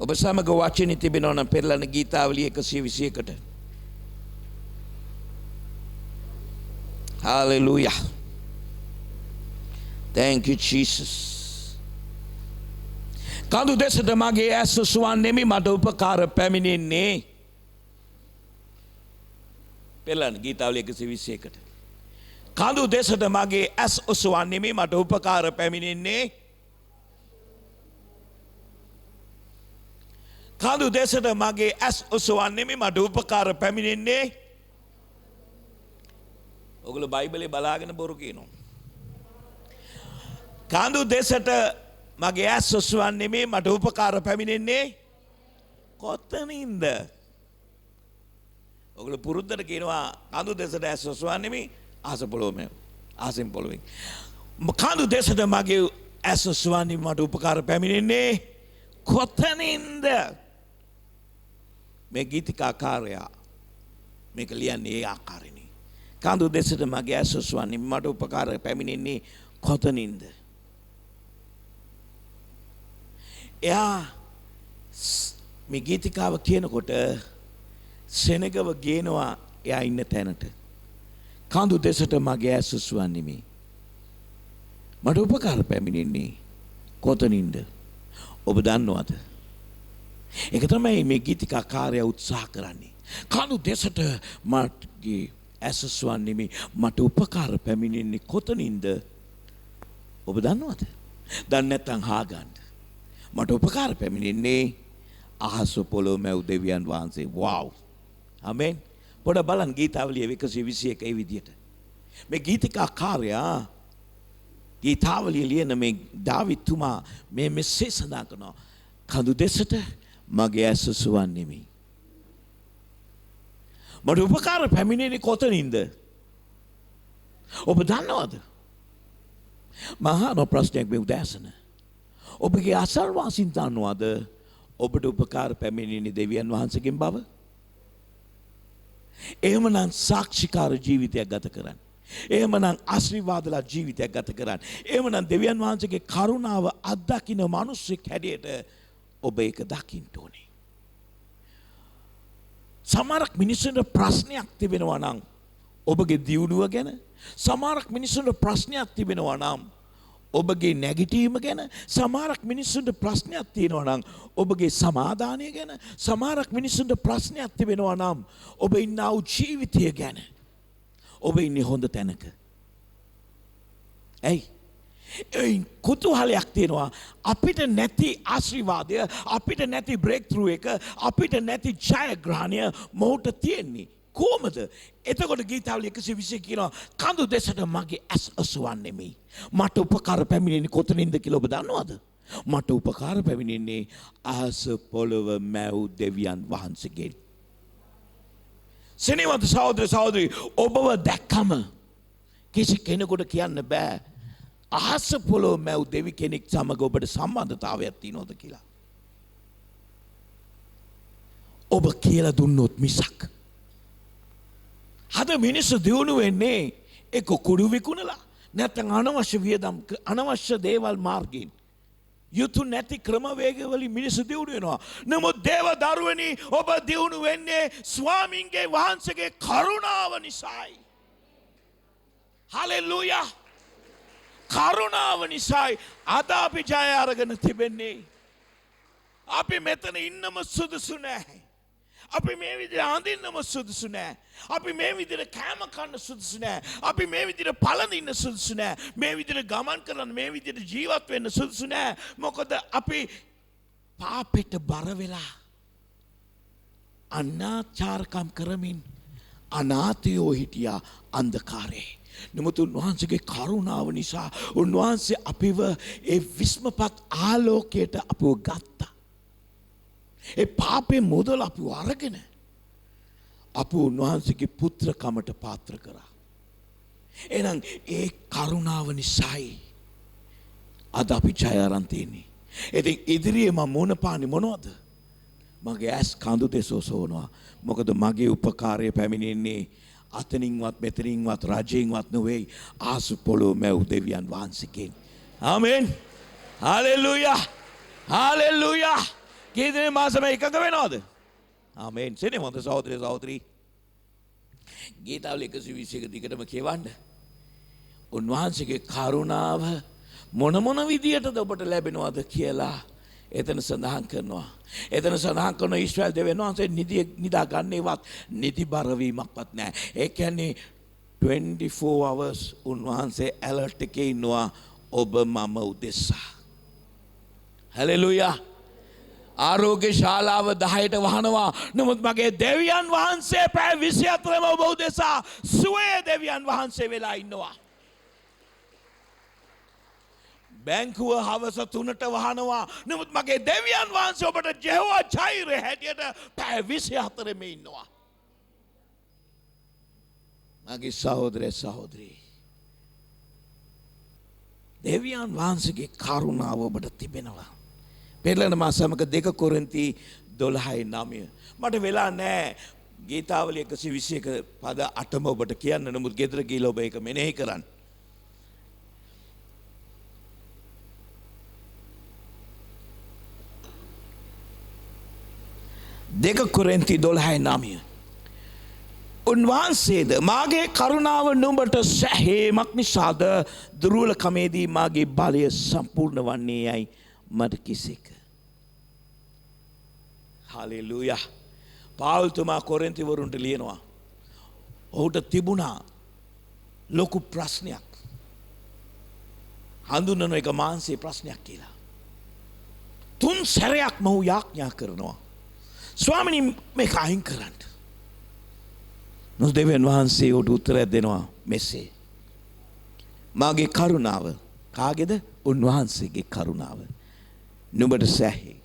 ඔබ සමග වචනේ තිබෙනවා නම් පෙරලන ගීතාවලිය 121ට. Hallelujah. Thank you Jesus. කඳු දෙසට මගේ ඇස් ඔසවන්නෙමි මට උපකාර පැමිණෙන්නේ. පෙරලන ගීතාවලිය 121ට. කඳු දෙසට මගේ ඇස් ඔසවන්නෙමි මට උපකාර පැමිණෙන්නේ. කඳු දෙසට මගේ ඇස් ඔසවන්නෙමි මට උපකාර පැමිණෙන්නේ. ඔගොල්ලෝ බයිබලේ බලාගෙන බොරු කියනවා. කඳු දෙසට මගේ ඇස් ඔසවන්නෙමි මට උපකාර පැමිණෙන්නේ කොතනින්ද? ඔගොල්ලෝ පුරුද්දට කියනවා කඳු දෙසට ඇස් ඔසවන්නෙමි අහස පොළොවේ අහසෙන් පොළොවෙන්. කඳු දෙසට මගේ ඇස් ඔසවන්නෙමි මට උපකාර පැමිණෙන්නේ කොතනින්ද? මේ ගීතිකාකාරයා මේක ලියන්නේ ඒ ආකාරයෙනි. කඳු දෙසට මගේ ඇස් ඔසවන්නෙමි මට උපකාර පැමිණෙන්නේ කොතනින්ද? එයා මේ ගීතිකාව කියනකොට සෙනගව ගේනවා එයා ඉන්න තැනට. කඳු දෙසට මගේ ඇස් ඔසවන්නෙමි මට උපකාර පැමිණෙන්නේ කොතනින්ද? ඔබ දන්නවද? ඒක තමයි මේ ගීතිකාකාරයා උත්සාහ කරන්නේ. කඳු දෙසට මගේ ඇස් ඔසවන්නෙමි මට උපකාර පැමිණෙන්නේ කොතනින්ද? ඔබ දන්නවද? දන්නේ නැත්නම් හාගන්න. මට උපකාර පැමිණෙන්නේ අහස පොළොව මැව් දෙවියන් වහන්සේ. වව්. ආමෙන්. පොඩ බලන්න ගීතාවලිය 121 ඒ විදියට. මේ ගීතිකාකාරයා ගීතාවලිය ලියන මේ දාවිත්තුමා මේ මෙසේ සඳහන් කරනවා. කඳු දෙසට මගේ ඇස් ඔසවන්නෙමි. මට උපකාර පැමිණෙන්නේ කොතනින්ද? ඔබ දන්නවද? මහා ප්‍රශ්නයක් මේ උදෑසන. ඔබගේ අසල්වාසීන් දන්නවද ඔබට උපකාර පැමිණෙන්නේ දෙවියන් වහන්සේගෙන් බව? එහෙමනම් සාක්ෂිකාර ජීවිතයක් ගත කරන්න. එහෙමනම් ආශිර්වාදලා ජීවිතයක් ගත කරන්න. එහෙමනම් දෙවියන් වහන්සේගේ කරුණාව අත්දකින්න මිනිස්සෙක් හැටියට ඔබ ඒක දකින්න ඕනේ. සමහරක් මිනිස්සුන්ට ප්‍රශ්නයක් තිබෙනවා නම් ඔබගේ දියුණුව ගැන, සමහරක් මිනිස්සුන්ට ප්‍රශ්නයක් තිබෙනවා නම් ඔබගේ නැගිටීම ගැන, සමහරක් මිනිස්සුන්ට ප්‍රශ්නයක් තියෙනවා නම් ඔබගේ සමාදානය ගැන, සමහරක් මිනිස්සුන්ට ප්‍රශ්නයක් තිබෙනවා නම් ඔබ ඉන්නා වූ ජීවිතය ගැන. ඔබ ඉන්නේ හොඳ තැනක. ඇයි? ඒ කුතුහලයක් තියෙනවා. අපිට නැති ආශිර්වාදය, අපිට නැති බ්‍රේක් ත්‍රූ එක, අපිට නැති ජයග්‍රහණය මොහොත තියෙන්නේ. කොහොමද? එතකොට ගීතාවලිය 120 කියනවා කඳු දෙසට මගේ ඇස් ඔසවන්නෙමි මට උපකාර පැමිණෙන්නේ කොතනින්ද කියලා ඔබ දන්නවද? මට උපකාර පැමිණෙන්නේ අහස පොළොව මැව් දෙවියන් වහන්සේගෙන්. සෙනෙහවන්ත සහෝදර සහෝදරි, ඔබව දැක්කම කිසි කෙනෙකුට කියන්න බෑ අහස පොළොව මැව් දෙවි කෙනෙක් සමග ඔබට සම්බන්ධතාවයක් තියෙනවද කියලා. ඔබ කියලා දුන්නොත් මිසක්. හද මිනිස්සු දියුණු වෙන්නේ එක්ක කුඩු විකුණලා නැත්නම් අනවශ්‍ය වියදම් අනවශ්‍ය දේවල් මාර්ගයෙන් යුතු නැති ක්‍රමවේගවලින් මිනිස්සු දියුණු වෙනවා. නමුත් දේව දරුවනි, ඔබ දියුණු වෙන්නේ ස්වාමින්ගේ වහන්සේගේ කරුණාව නිසායි. හලෙලූයා. කරුණාව නිසායි අද අපි ජය අරගෙන තිබෙන්නේ. අපි මෙතන ඉන්නම සුදුසු නැහැ. අපි මේ විදිහට අඳින්නම සුදුසු නැහැ. අපි මේ විදිහට කෑම කන්න සුදුසු නැහැ. අපි මේ විදිහට පළඳින්න සුදුසු නැහැ. මේ විදිහට ගමන් කරන්න, මේ විදිහට ජීවත් වෙන්න සුදුසු නැහැ. මොකද අපි පාපෙට බර වෙලා අනාචාරකම් කරමින් අනාථයෝ හිටියා අන්ධකාරේ. නමුත් උන්වහන්සේගේ කරුණාව නිසා උන්වහන්සේ අපිව ඒ විස්මපත් ආලෝකයට අපව ගත්තා. ඒ පාපේ මුදල අපිව අරගෙන අප උන්වහන්සේගේ පුත්‍රකමට පාත්‍ර කරා. එහෙනම් ඒ කරුණාව නිසායි අද අපි ජය අරන් තියෙන්නේ. ඉතින් ඉදිරියේ මම මොන පාන්නේ මොනවද? මගේ ඇස් කඳු දෙස ඔසවනවා. මොකද මගේ උපකාරය පැමිණෙන්නේ අතනින්වත් මෙතනින්වත් රජයෙන්වත් නෙවෙයි, ආසු පොළොව මැව් දෙවියන් වහන්සේගෙන්. ආමෙන්. හලෙලූයා. හලෙලූයා. කී දෙනෙක් මා සමග එකඟ වෙනවද? ආමේන්. සෙනේ හොඳ සහෝදරය සහෝදරි. ගීතාවල 121 දිගටම කියවන්න. උන්වහන්සේගේ කරුණාව මොන විදියටද ඔබට ලැබෙනවද කියලා එතන සඳහන් කරනවා. එතන සඳහන් කරන ඊශ්‍රායල් දෙවියන් වහන්සේ නිදා ගන්නේවත් නිදි බරවීමක්වත් නැහැ. ඒ කියන්නේ 24 hours උන්වහන්සේ ඇලර්ට් එකේ ඉන්නවා ඔබ මම උදෙසා. හලෙලුයා. ආරෝග්‍ය ශාලාව 10ට වහනවා. නමුත් මගේ දෙවියන් වහන්සේ පැය 24ම ඔබ උදෙසා සුවේ දෙවියන් වහන්සේ වෙලා ඉන්නවා. බැංකුව හවස 3ට වහනවා. නමුත් මගේ දෙවියන් වහන්සේ ඔබට ජෙහෝවා ජෛරේ හැටියට පැය 24ම ඉන්නවා. මගේ සහෝදරය සහෝදරී, දෙවියන් වහන්සේගේ කරුණාව ඔබට තිබෙනවා. පෙරලන මා සමග 2 කොරින්ති 12:9. මට වෙලා නැහැ ගීතාවලිය 121 පද 8ම ඔබට කියන්න. නමුත් ගෙදර ගිහලා ඔබ ඒක මෙනෙහි කරන්න. 2 කොරින්ති 12:9. උන්වහන්සේද මාගේ කරුණාව නුඹට සැහැමක් නිසාද දුර්වලකමේදී මාගේ බලය සම්පූර්ණ වන්නේ යයි මට කිසේක. හලෙලූයා. පාවුල්තුමා කොරින්ති වරුන්ට ලියනවා. ඔහුට තිබුණා ලොකු ප්‍රශ්නයක්. හඳුන්වන එක මාංශයේ ප්‍රශ්නයක් කියලා. 3 සැරයක් මොහු යාඥා කරනවා. ස්වාමිනී මේක අයින් කරන්න. දෙවියන් වහන්සේ ඔහුට උත්තරයක් දෙනවා මෙසේ. මාගේ කරුණාව කාගේද? උන්වහන්සේගේ කරුණාව නුඹට සැහේ.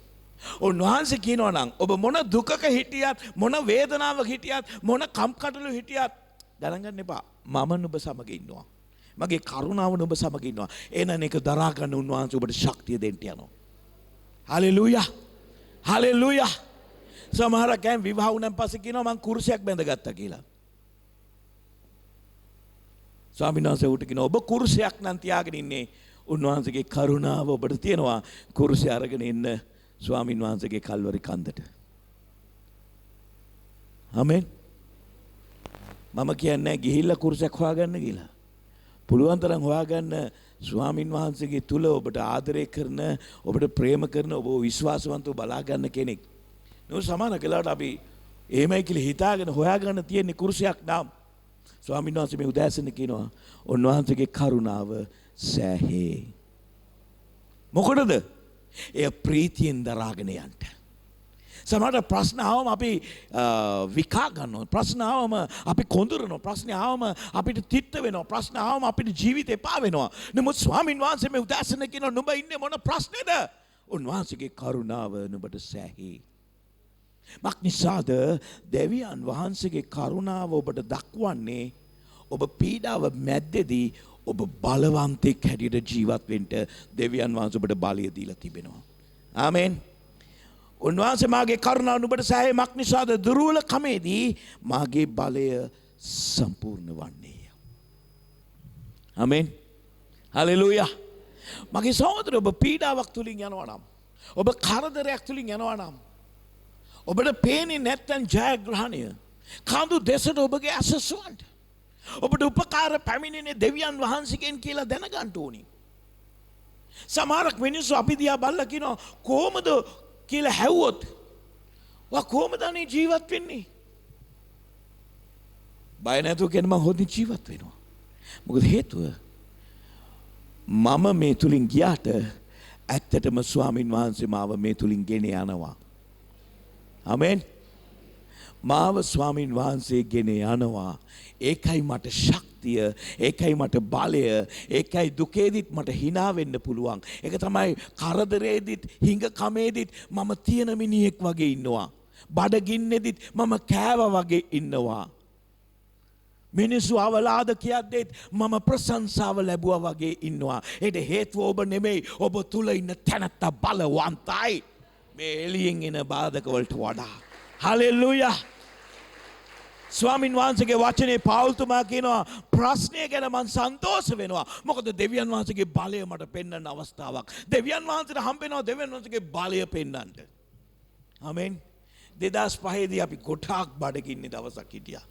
උන්වහන්සේ කියනවා නම් ඔබ මොන දුකක හිටියත්, මොන වේදනාවක හිටියත්, මොන කම්කටොළු හිටියත් ගණන් ගන්න එපා. මම නුඹ සමග ඉන්නවා. මගේ කරුණාව නුඹ සමග ඉන්නවා. එහෙනම් ඒක දරා ගන්න උන්වහන්සේ ඔබට ශක්තිය දෙන්න යනවා. හලෙලූයා. හලෙලූයා. සමහරක් අය විවාහ වුණාන් පස්සේ කියනවා මං කුරුසයක් බැඳගත්තා කියලා. ස්වාමීන් වහන්සේ උට කියනවා ඔබ කුරුසයක් නම් තියාගෙන ඉන්නේ. උන්වහන්සේගේ කරුණාව ඔබට තියෙනවා. කුරුසය අරගෙන ඉන්න ස්වාමීන් වහන්සේගේ කල්වරි කන්දට. ආමෙන්. මම කියන්නේ ගිහිල්ලා කුරුසයක් හොයාගන්න කියලා. පුළුවන් තරම් හොයාගන්න ස්වාමීන් වහන්සේගේ තුල ඔබට ආදරය කරන, ඔබට ප්‍රේම කරන, ඔබ විශ්වාසවන්තව බලා ගන්න කෙනෙක්. නෝ සමාන කළාට අපි එහෙමයි කියලා හිතාගෙන හොයාගන්න තියෙන කුරුසයක් නම් ස්වාමීන් වහන්සේ මේ උදෑසන කියනවා උන්වහන්සේගේ කරුණාව සෑහේ. මොකටද? එය ප්‍රීතියෙන් දරාගෙන යන්න. සමහරට ප්‍රශ්න ආවම අපි විකා ගන්නවා. ප්‍රශ්න ආවම අපි කොඳුරනවා. ප්‍රශ්න ආවම අපිට තිත්ත වෙනවා. ප්‍රශ්න ආවම අපිට ජීවිතේ පා වෙනවා. නමුත් ස්වාමීන් වහන්සේ මේ උදෑසන කියනවා නුඹ ඉන්නේ මොන ප්‍රශ්නේද? උන්වහන්සේගේ කරුණාව නුඹට සෑහේ. මක් නිසාද දෙවියන් වහන්සේගේ කරුණාව ඔබට දක්වන්නේ ඔබ පීඩාව මැද්දේදී ඔබ බලවන්තෙක් හැටියට ජීවත් වෙන්න දෙවියන් වහන්සේ ඔබට බලය දීලා තිබෙනවා. ආමෙන්. උන්වහන්සේ මාගේ කරුණාව නුඹට සෑහීමක් නිසාද දුර්වලකමේදී මාගේ බලය සම්පූර්ණ වන්නේය. ආමෙන්. හලෙලූයා. මගේ සහෝදරය ඔබ පීඩාවක් තුලින් යනවා නම්, ඔබ කරදරයක් තුලින් යනවා නම්, ඔබට පේන්නේ නැත්නම් ජයග්‍රහණය කඳු දෙසට ඔබගේ අසසුවන්ට ඔබට උපකාර පැමිණෙන්නේ දෙවියන් වහන්සේගෙන් කියලා දැනගන්න ඕනි. සමහරක් මිනිස්සු අපි දිහා බලලා කියනවා කොහොමද කියලා හැව්වොත් වා කොහොමද අනේ ජීවත් වෙන්නේ? බය නැතුව කියන මම හොඳින් ජීවත් වෙනවා. මොකද හේතුව මම මේ තුලින් ගියාට ඇත්තටම ස්වාමින් වහන්සේ මාව මේ තුලින් ගෙන යනවා. ආමෙන්. මාව ස්වාමින් වහන්සේ ගෙන යනවා. ඒකයි මට ශක්තිය, ඒකයි මට බලය, ඒකයි දුකේදිත් මට hina වෙන්න පුළුවන්. ඒක තමයි කරදරේදිත් හිඟකමේදිත් මම තියෙන මිනිහෙක් වගේ ඉන්නවා. බඩගින්නේදිත් මම කෑවා වගේ ඉන්නවා. මිනිස්සු අවලාද කියද්දිත් මම ප්‍රශංසාව ලැබුවා වගේ ඉන්නවා. ඒට හේතුව ඔබ නෙමෙයි, ඔබ තුල ඉන්න තැනත්ත බලවන්තයි. මේ එළියෙන් එන බාධක වලට වඩා. හලෙලූයා. ස්වාමින් වහන්සේගේ වචනේ පාවුල්තුමා කියනවා ප්‍රශ්නය ගැන මම සන්තෝෂ වෙනවා. මොකද දෙවියන් වහන්සේගේ බලය මට පෙන්වන්න අවස්ථාවක්. දෙවියන් වහන්සේට හම්බ වෙනවා දෙවියන් වහන්සේගේ බලය පෙන්වන්න. ආමෙන්. 2005 දී අපි කොටාක් බඩගින්නේ දවසක් හිටියා.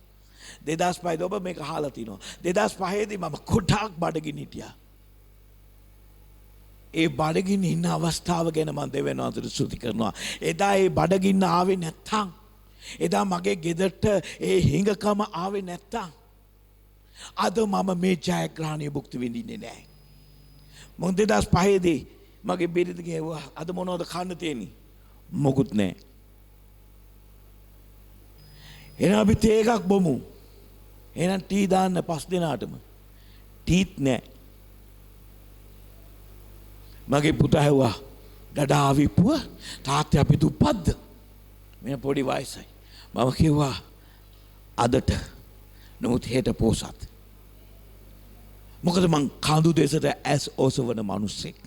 2005 දී ඔබ මේක අහලා තිනවා. 2005 දී මම කොටාක් බඩගින්න හිටියා. ඒ බඩගින්න ඉන්න අවස්ථාව ගැන මම දෙවියන් වහන්සේට ස්තුති කරනවා. එදා ඒ බඩගින්න ආවේ නැත්තම්, එදා මගේ ගෙදරට ඒ හිඟකම ආවේ නැත්තම්, අද මම මේ ජයග්‍රහණය භුක්ති විඳින්නේ නැහැ. මම 2005 දී මගේ බිරිඳ කිව්වා අද මොනවද කන්න තියෙන්නේ? මොකුත් නැහැ. එහෙනම් අපි තේ එකක් බොමු. එහෙනම් ටී දාන්න 5 දෙනාටම. ටීත් නැහැ. මගේ පුතා ඇහුවා ඩඩා විපුව තාත්තේ අපි දුප්පත්ද? මම පොඩි වයසයි. මම කිව්වා අදට නමුත් හෙට පෝසත්. මොකද මං කඳු දෙසට ඇස් ඔසවන මිනිස්සෙක්.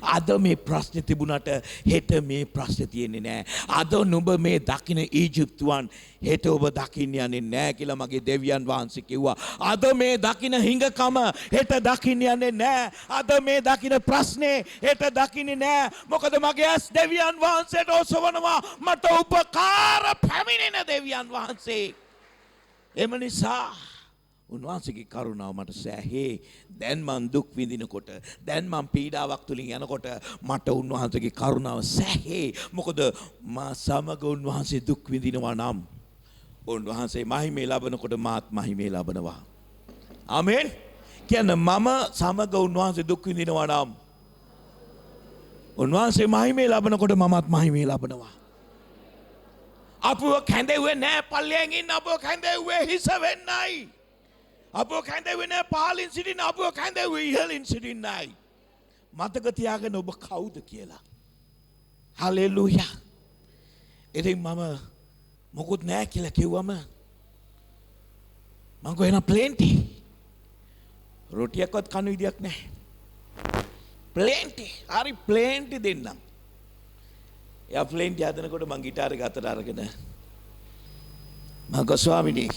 අද මේ ප්‍රශ්නේ තිබුණාට හෙට මේ ප්‍රශ්නේ තියෙන්නේ නැහැ. අද නුඹ මේ දකින්න ඊජිප්තුවන් හෙට ඔබ දකින්න යන්නේ නැහැ කියලා මගේ දෙවියන් වහන්සේ කිව්වා. අද මේ දකින්න හිඟකම හෙට දකින්න යන්නේ නැහැ. අද මේ දකින්න ප්‍රශ්නේ හෙට දකින්නේ නැහැ. මොකද මගේ ඇස් දෙවියන් වහන්සේට ඔසවනවා. මට උපකාර පැමිණෙන දෙවියන් වහන්සේ. එම නිසා උන්වහන්සේගේ කරුණාව මට සෑහේ. දැන් මං දුක් විඳිනකොට, දැන් මං පීඩාවක් තුලින් යනකොට මට උන්වහන්සේගේ කරුණාව සෑහේ. මොකද මා සමග උන්වහන්සේ දුක් විඳිනවා නම් උන්වහන්සේ මහිමේ ලබනකොට මාත් මහිමේ ලබනවා. ආමෙන්. කියන්නේ මම සමග උන්වහන්සේ දුක් විඳිනවා නම් උන්වහන්සේ මහිමේ ලබනකොට මමත් මහිමේ ලබනවා. අපව කැඳෙව්වේ නෑ පල්ලෙන් ඉන්න, අපව කැඳෙව්වේ හිස වෙන්නයි. අපව කැඳෙව්වේ නෑ පහලින් සිටින්න, අපව කැඳෙව්වේ ඉහලින් සිටින්නයි. මතක තියාගන්න ඔබ කවුද කියලා. හලෙලූයා. ඉතින් මම මොකුත් නෑ කියලා කිව්වම මං ගොයන ප්ලේන්ටි රොටියක්වත් කන විදියක් නෑ. ප්ලේන්ටි හරි ප්ලේන්ටි දෙන්නම්. එයා ප්ලේන්ටි හදනකොට මං ගිටාර එක අතට අරගෙන මං ගෝ ස්වාමිනී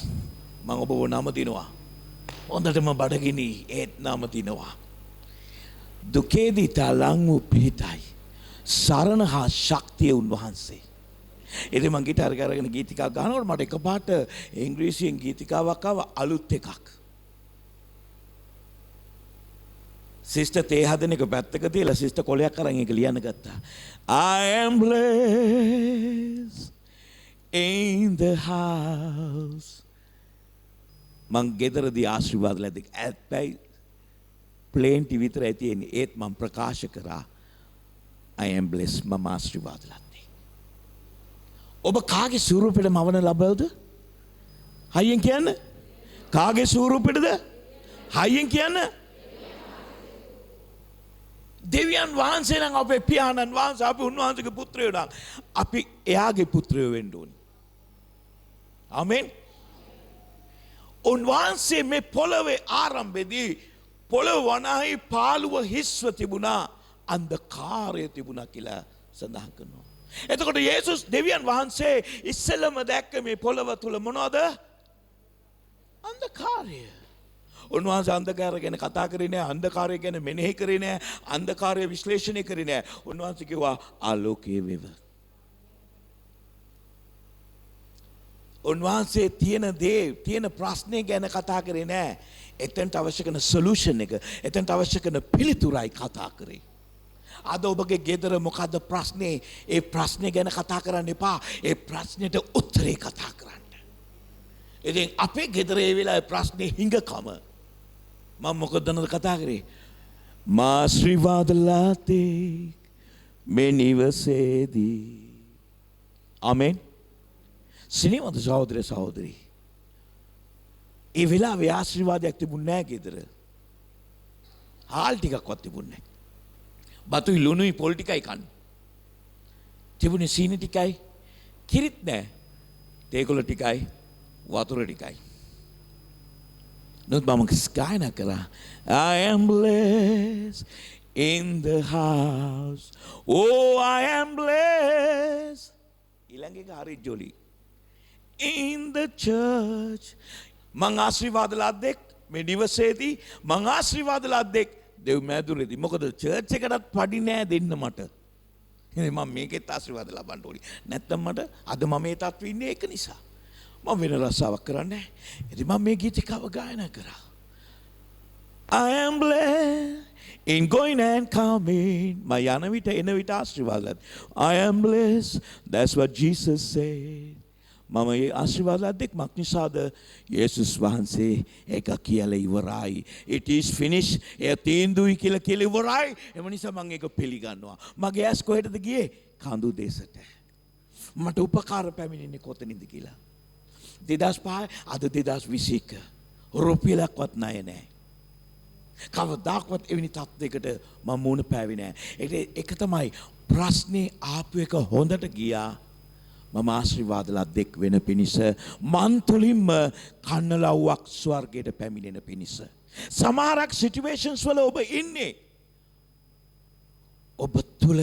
මං ඔබව නම දිනවා. හොඳටම බඩගිනි ඒත් නම දිනවා. දුකේදී තලං වූ පිහිටයි සරණ හා ශක්තිය උන්වහන්සේ. ඉතින් මං ගිටාර අරගෙන ගීතිකා ගහනකොට මට එකපාරට ඉංග්‍රීසියෙන් ගීතිකාවක් ආව අලුත් එකක්. සිස්ටර් තේ හදන එක පැත්තක තියලා සිස්ටර් කොලයක් අරන් ඒක ලියන්න ගත්තා. I am blessed in the house. මං ගෙදරදී ආශිර්වාද ලැබෙයි. ඇත්තයි ප්ලේන්ටි විතරයි තියෙන්නේ. ඒත් මං ප්‍රකාශ කරා I am blessed මම ආශිර්වාද ලැබෙයි. ඔබ කාගේ ස්වරූපෙට මවන ලබවද? හයියෙන් කියන්න. කාගේ ස්වරූපෙටද? හයියෙන් කියන්න. දෙවියන් වහන්සේ නම් අපේ පියාණන් වහන්සේ, අපි උන්වහන්සේගේ පුත්‍රයෝ නම් අපි එයාගේ පුත්‍රයෝ වෙන්න ඕනේ. ආමෙන්. උන්වහන්සේ මේ පොළවේ ආරම්භයේදී පොළව වනාහි පාළුව හිස්ව තිබුණා, අන්ධකාරය තිබුණා කියලා සඳහන් කරනවා. එතකොට යේසුස් දෙවියන් වහන්සේ ඉස්සෙල්ලම දැක්ක මේ පොළව තුල මොනවද? අන්ධකාරය. උන්වහන්සේ අන්ධකාරය ගැන කතා කරේ නෑ, අන්ධකාරය ගැන මෙනෙහි කරේ නෑ, අන්ධකාරය විශ්ලේෂණය කරේ නෑ. උන්වහන්සේ කිව්වා ආලෝකයේ වේව. උන්වහන්සේ තියෙන ප්‍රශ්නේ ගැන කතා කරේ නෑ. එතනට අවශ්‍ය කරන සොලියුෂන් එක, එතනට අවශ්‍ය කරන පිළිතුරයි කතා කරේ. අද ඔබගේ ගෙදර මොකද්ද ප්‍රශ්නේ? ඒ ප්‍රශ්නේ ගැන කතා කරන්න එපා. ඒ ප්‍රශ්නෙට උත්තරේ කතා කරන්න. ඉතින් අපේ ගෙදර ඒ වෙලාවේ ප්‍රශ්නේ හිඟකම. මම මොකද කතා කරේ? මා ආශිර්වාද ලාතේ මේ නිවසේදී. ආමෙන්. සිනවද සහෝදර සහෝදරි? ඒ වෙලාවේ ආශිර්වාදයක් තිබුණ නෑ ගෙදර. හාල් ටිකක්වත් තිබුණේ නෑ. බතුයි ලුණුයි පොල් ටිකයි කන්නේ. තිබුණේ සීනි ටිකයි, කිරිත් නෑ. තේකොළ ටිකයි, වතුර ටිකයි. නොත් මම ගායනා කරා I am blessed in the house. Oh I am blessed. ඊළඟ එක හරි ජොලි. In the church. මං ආශිර්වාද ලද්දෙක් මේ නිවසේදී, මං ආශිර්වාද ලද්දෙක් දෙව් මැදුරේදී. මොකද චර්ච් එකටත් පඩි නෑ දෙන්න මට. මම මේකෙත් ආශිර්වාද ලබන්න ඕනි. නැත්නම් මට අද මම මේ තත්ත්වෙ ඉන්නේ ඒක නිසා. මම වෙන රස්සාවක් කරන්නේ නැහැ. ඉතින් මම මේ ගීතිකාව ගායනා කරා. I am blessed in going and coming. My යන විට එන විට ආශිර්වාද. I am blessed. That's what Jesus said. මම මේ ආශිර්වාද දෙකක් නිසාද යේසුස් වහන්සේ එක කියලා ඉවරයි. It is finished. ඒ තීන්දුවයි කියලා ඉවරයි. එම නිසා මම ඒක පිළිගන්නවා. මගේ ඇස් කොහෙටද ගියේ? කඳු දෙසට. මට උපකාර පැමිණෙන්නේ කොතනින්ද කියලා. 2005 අද 2021 රුපියලක්වත් ණය නැහැ. කවදාකවත් එවැනි තත්ත්වයකට මම මුණ පෑවේ නැහැ. ඒක තමයි ප්‍රශ්නේ ආපු එක හොඳට ගියා. මම ආශිර්වාදලා දෙක් වෙන පිණිස මන් තුලින්ම කන්නලව්වක් ස්වර්ගයට පැමිණෙන පිණිස. සමහරක් සිටුේෂන්ස් වල ඔබ ඉන්නේ. ඔබ තුල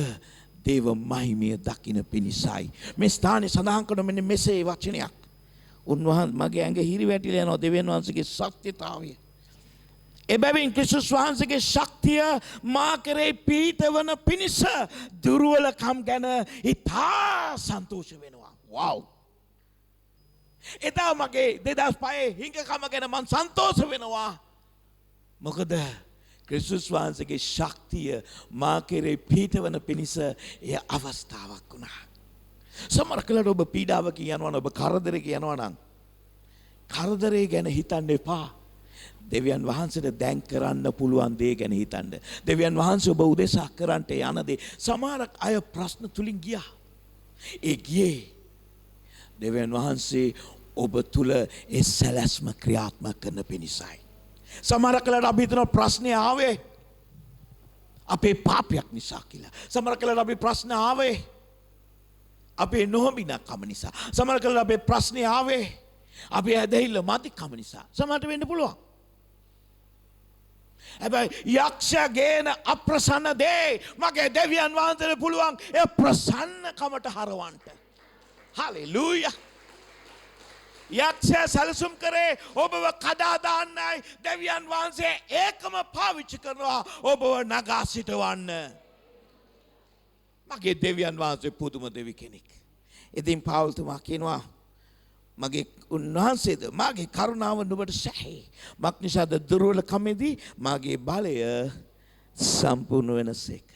දේව මහිමය දකින්න පිණිසයි. මේ ස්ථානයේ සඳහන් කරන මෙන්න මෙසේ වචනයක්. උන්වහන්සේ මගේ ඇඟ හිරි වැටිලා යනවා දෙවියන් වහන්සේගේ සත්‍යතාවය. එබැවින් ක්‍රිස්තුස් වහන්සේගේ ශක්තිය මා කරේ පීඨවන පිණිස දුර්වලකම් ගැන ඉතා සන්තෝෂ වෙනවා. වව්. එදා මගේ 2005 හිඟකම ගැන මම සන්තෝෂ වෙනවා. මොකද ක්‍රිස්තුස් වහන්සේගේ ශක්තිය මා කරේ පීඨවන පිණිස එය අවස්ථාවක් වුණා. සමහර කලට ඔබ පීඩාවක යනවා නම් ඔබ කරදරයක යනවා නම් කරදරේ ගැන හිතන්න එපා. දෙවියන් වහන්සේට දැන් කරන්න පුළුවන් දේ ගැන හිතන්න. දෙවියන් වහන්සේ ඔබ උදෙසා කරන්නට යන දේ. සමහරක් අය ප්‍රශ්න තුලින් ගියා. ඒ ගියේ දෙවියන් වහන්සේ ඔබ තුල ඒ සැලැස්ම ක්‍රියාත්මක කරන පිණිසයි. සමහරක් කලට අපි හිතන ප්‍රශ්නේ ආවේ අපේ පාපයක් නිසා කියලා. සමහරක් කලට අපි ප්‍රශ්න ආවේ අපේ නොහොබිනකම නිසා. සමහරක් කලට අපේ ප්‍රශ්නේ ආවේ අපේ ඇදහිල්ල මදිකම නිසා. සමහරට වෙන්න පුළුවන්. හැබැයි යක්ෂ ගේන අප්‍රසන්න දේ මගේ දෙවියන් වහන්සේට පුළුවන් ඒ ප්‍රසන්නකමට හරවන්න. හලෙලූයා. යක්ෂ සැලසුම් කරේ ඔබව කඩා දාන්නයි දෙවියන් වහන්සේ ඒකම පාවිච්චි කරනවා ඔබව නගා සිටවන්න. මගේ දෙවියන් වහන්සේ පුදුම දෙවි කෙනෙක්. ඉතින් පාවුල්තුමා කියනවා මගේ උන්වහන්සේද මගේ කරුණාව නුඹට සැහේ. මක් නිසාද දුර්වලකමේදී මගේ බලය සම්පූර්ණ වෙනසේක.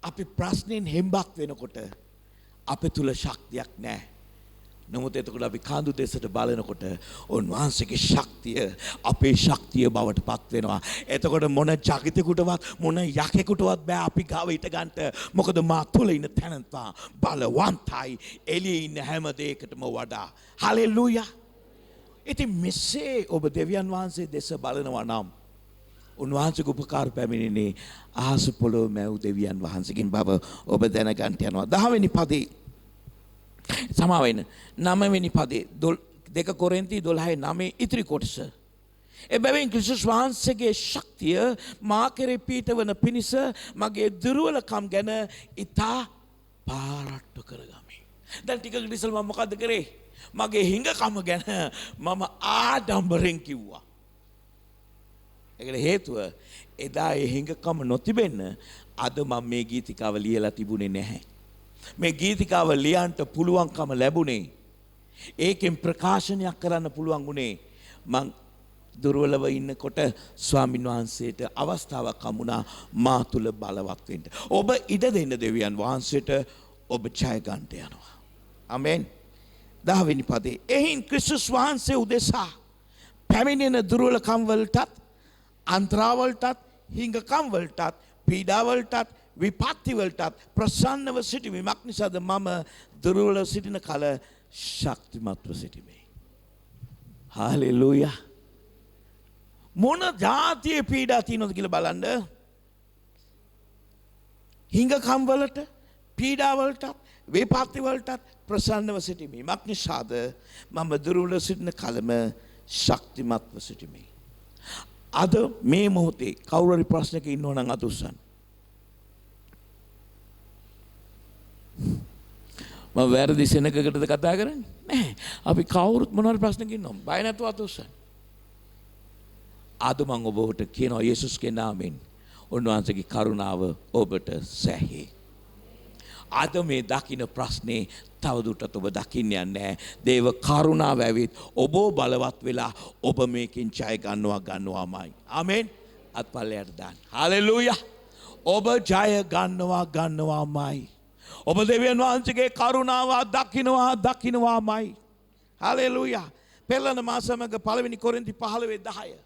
අපි ප්‍රශ්නෙන් හෙම්බක් වෙනකොට අපේ තුල ශක්තියක් නැහැ. නමුත් එතකොට අපි කඳු දෙසට බලනකොට උන්වහන්සේගේ ශක්තිය අපේ ශක්තිය බවට පත් වෙනවා. එතකොට මොන ජගතෙකුටවත් මොන යකෙකුටවත් බෑ අපි ගාව හිට ගන්නට. මොකද මා තුල ඉන්න තැනන්තා බලවන්තයි එළියේ ඉන්න හැම දෙයකටම වඩා. හලෙලූයා. ඉතින් මෙසේ ඔබ දෙවියන් වහන්සේ දෙස බලනවා නම් උන්වහන්සේගේ උපකාර පැමිණෙන්නේ අහස පොළොව මැව් දෙවියන් වහන්සේගෙන් බව ඔබ දැනගන්න යනවා. 10 වෙනි පදේ සමාවෙන්න 9 වෙනි පදේ 2 කොරින්ති 12:9 ඉතිරි කොටස. එබැවින් ක්‍රිස්තුස් වහන්සේගේ ශක්තිය මා කෙරේ පීඨවන පිණිස මගේ දුර්වලකම් ගැන ඉතා පාරට්ටු කරගමි. දැන් ටිකක් ඉස්සෙල් මම මොකද්ද කරේ? මගේ හිඟකම ගැන මම ආඩම්බරෙන් කිව්වා. ඒකට හේතුව එදා ඒ හිඟකම නොතිබෙන්න අද මම මේ ගීතිකාව ලියලා තිබුණේ නැහැ. මේ ගීතිකාව ලියන්ට පුළුවන්කම ලැබුණේ ඒකෙන් ප්‍රකාශනයක් කරන්න පුළුවන් වුණේ මං දුර්වලව ඉන්නකොට ස්වාමින් වහන්සේට අවස්ථාවක් හමුණා මා තුල බලවත් වෙන්න. ඔබ ඉඩ දෙන්න දෙවියන් වහන්සේට ඔබ ජය ගන්නට යනවා. ආමෙන්. 10 වෙනි පදේ එහින් ක්‍රිස්තුස් වහන්සේ උදෙසා පැමිණෙන දුර්වලකම් වලටත් අන්තරාවලටත් හිඟකම් වලටත් පීඩාවලටත් විපත්ති වලටත් ප්‍රසන්නව සිටීමක් නිසාද මම දුර්වල සිටින කල ශක්තිමත්ව සිටිමි. හාලෙලූයා. මොන જાතියේ පීඩා තියෙනවද කියලා බලන්න. හිඟකම් වලට පීඩා වලටත් විපත්ති වලටත් ප්‍රසන්නව සිටීමක් නිසාද මම දුර්වල සිටින කලම ශක්තිමත්ව සිටිමි. අද මේ මොහොතේ කවුරු හරි ප්‍රශ්නක ඉන්නව නම් අත උස්සන්න. මම වැරදි සෙනගකටද කතා කරන්නේ නැහැ. අපි කවුරුත් මොනවාරි ප්‍රශ්නක ඉන්නවා. බය නැතුව අත උස්සන්න. අද මම ඔබට කියනවා යේසුස්ගේ නාමයෙන් උන්වහන්සේගේ කරුණාව ඔබට සැහේ. අද මේ දකින්න ප්‍රශ්නේ තවදුරටත් ඔබ දකින්න යන්නේ දේව කරුණාව ඇවිත් ඔබ බලවත් වෙලා ඔබ මේකෙන් ජය ගන්නවාමයි. ආමෙන්. අත්පල්ලයට දාන්න. හලෙලූයා. ඔබ ජය ගන්නවාමයි. ඔබ දෙවියන් වහන්සේගේ කරුණාව දකින්නවාමයි. හලෙලූයා. පෙරළන මාසමක පළවෙනි කොරින්ති 15:10.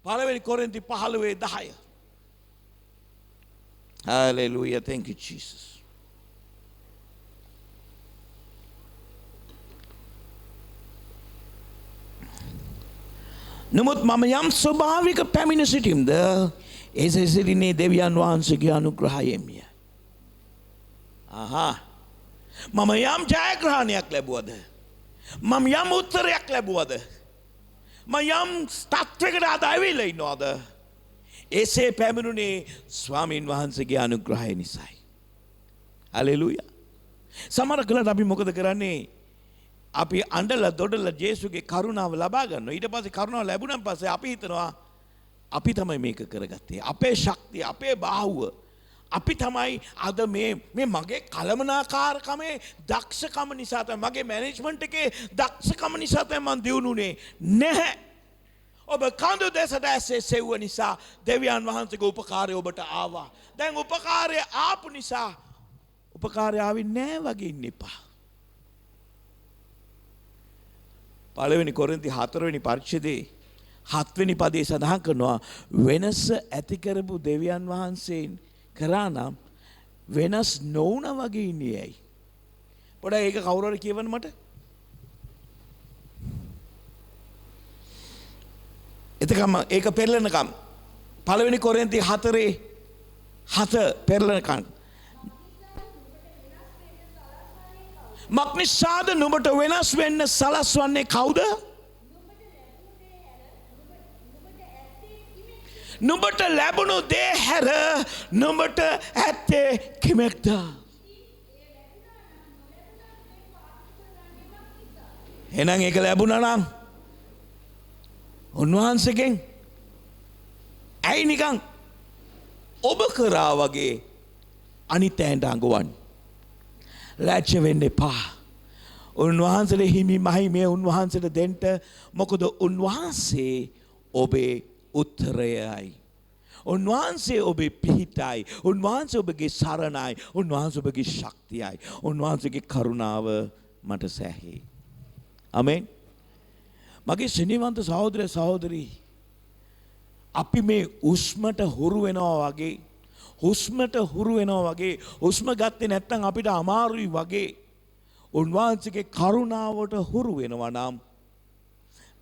පළවෙනි කොරින්ති 15:10. Hallelujah. Thank you, Jesus. නමුත් මම යම් ස්වභාවික පැමිණ සිටීම්ද එසේ සිටින්නේ දෙවියන් වහන්සේගේ අනුග්‍රහයෙන්ය. මම යම් ජයග්‍රහණයක් ලැබුවද මම යම් උත්තරයක් ලැබුවද මම යම් තත්වයකට අදාවිලා ඉන්නවද එසේ පැමිණුනේ ස්වාමීන් වහන්සේගේ අනුග්‍රහය නිසායි. හලෙලූයා. සමහර කලට අපි මොකද කරන්නේ? අපි අඬලා දොඩලා ජේසුගේ කරුණාව ලබා ගන්නවා. ඊට පස්සේ කරුණාව ලැබුණාන් පස්සේ අපි හිතනවා අපි තමයි මේක කරගත්තේ. අපේ ශක්තිය, අපේ බාහුව. අපි තමයි අද මේ මගේ කලමනාකාරකමේ දක්ෂකම නිසා තමයි මගේ මැනේජ්මන්ට් එකේ දක්ෂකම නිසා තමයි මම දියුණුනේ. නැහැ. ඔබ කඳු දෙසට ඇස්සේ සෙව්ව නිසා දෙවියන් වහන්සේගේ උපකාරය ඔබට ආවා. දැන් උපකාරය ආපු නිසා උපකාරය ආවේ නෑ වගේ ඉන්න එපා. පළවෙනි කොරින්ති 4 වෙනි පරිච්ඡේදයේ 7 වෙනි පදයේ සඳහන් කරනවා වෙනස ඇති කරපු දෙවියන් වහන්සේන් කරා නම් වෙනස් නොවුන වගේ ඉන්නේ ඇයි? පොඩ්ඩක් ඒක කවුරු හරි කියවන්න මට. එතකම ඒක පෙරලනකම් පළවෙනි කොරින්ති 4:7 පෙරලනකම් මක්නිසාද නුඹට වෙනස් වෙන්න සලස්වන්නේ කවුද? නුඹට ලැබුණු දේ හැර නුඹට ඇත්තේ කිමෙක්ද? එහෙනම් ඒක ලැබුණා නම් උන්වහන්සේගෙන් ඇයි නිකන් ඔබ කරා වගේ අනිත් ඇයට අඟවන්නේ? ලැජ්ජ වෙන්න එපා. උන්වහන්සේට හිමි මහිමය උන්වහන්සේට දෙන්න. මොකද උන්වහන්සේ ඔබේ උත්තරයයි. උන්වහන්සේ ඔබේ පිහිටයි. උන්වහන්සේ ඔබගේ සරණයි. උන්වහන්සේ ඔබගේ ශක්තියයි. උන්වහන්සේගේ කරුණාව මට සැහේ. ආමෙන්. මගේ සිනීවන්ත සහෝදර සහෝදරී අපි මේ උස්මට හුරු වෙනවා වගේ හුස්ම ගත්තේ නැත්නම් අපිට අමාරුයි වගේ උන්වහන්සේගේ කරුණාවට හුරු වෙනවා නම්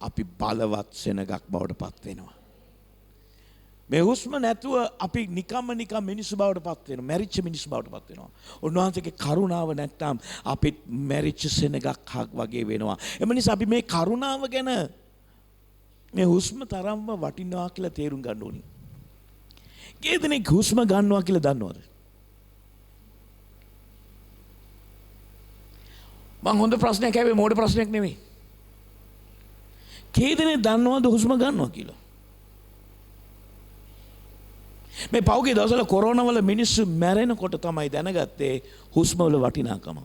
අපි බලවත් සෙනගක් බවට පත් වෙනවා. මේ හුස්ම නැතුව අපි නිකම් මිනිස්සු බවට පත් වෙනවා. මැරිච්ච මිනිස්සු බවට පත් වෙනවා. උන්වහන්සේගේ කරුණාව නැත්නම් අපිත් මැරිච්ච සෙනගක් වගේ වෙනවා. එම නිසා අපි මේ කරුණාව ගැන මේ හුස්ම තරම්ම වටිනවා කියලා තේරුම් ගන්න ඕනේ. කීදෙනෙක් හුස්ම ගන්නවා කියලා දන්නවද? මං හොඳ ප්‍රශ්නයක් ඇහුවේ මෝඩ ප්‍රශ්නයක් නෙමෙයි. කීදෙනෙක් දන්නවද හුස්ම ගන්නවා කියලා? මේ පෞගේ දවස්වල කොරෝනා වල මිනිස්සු මැරෙනකොට තමයි දැනගත්තේ හුස්ම වල වටිනාකම.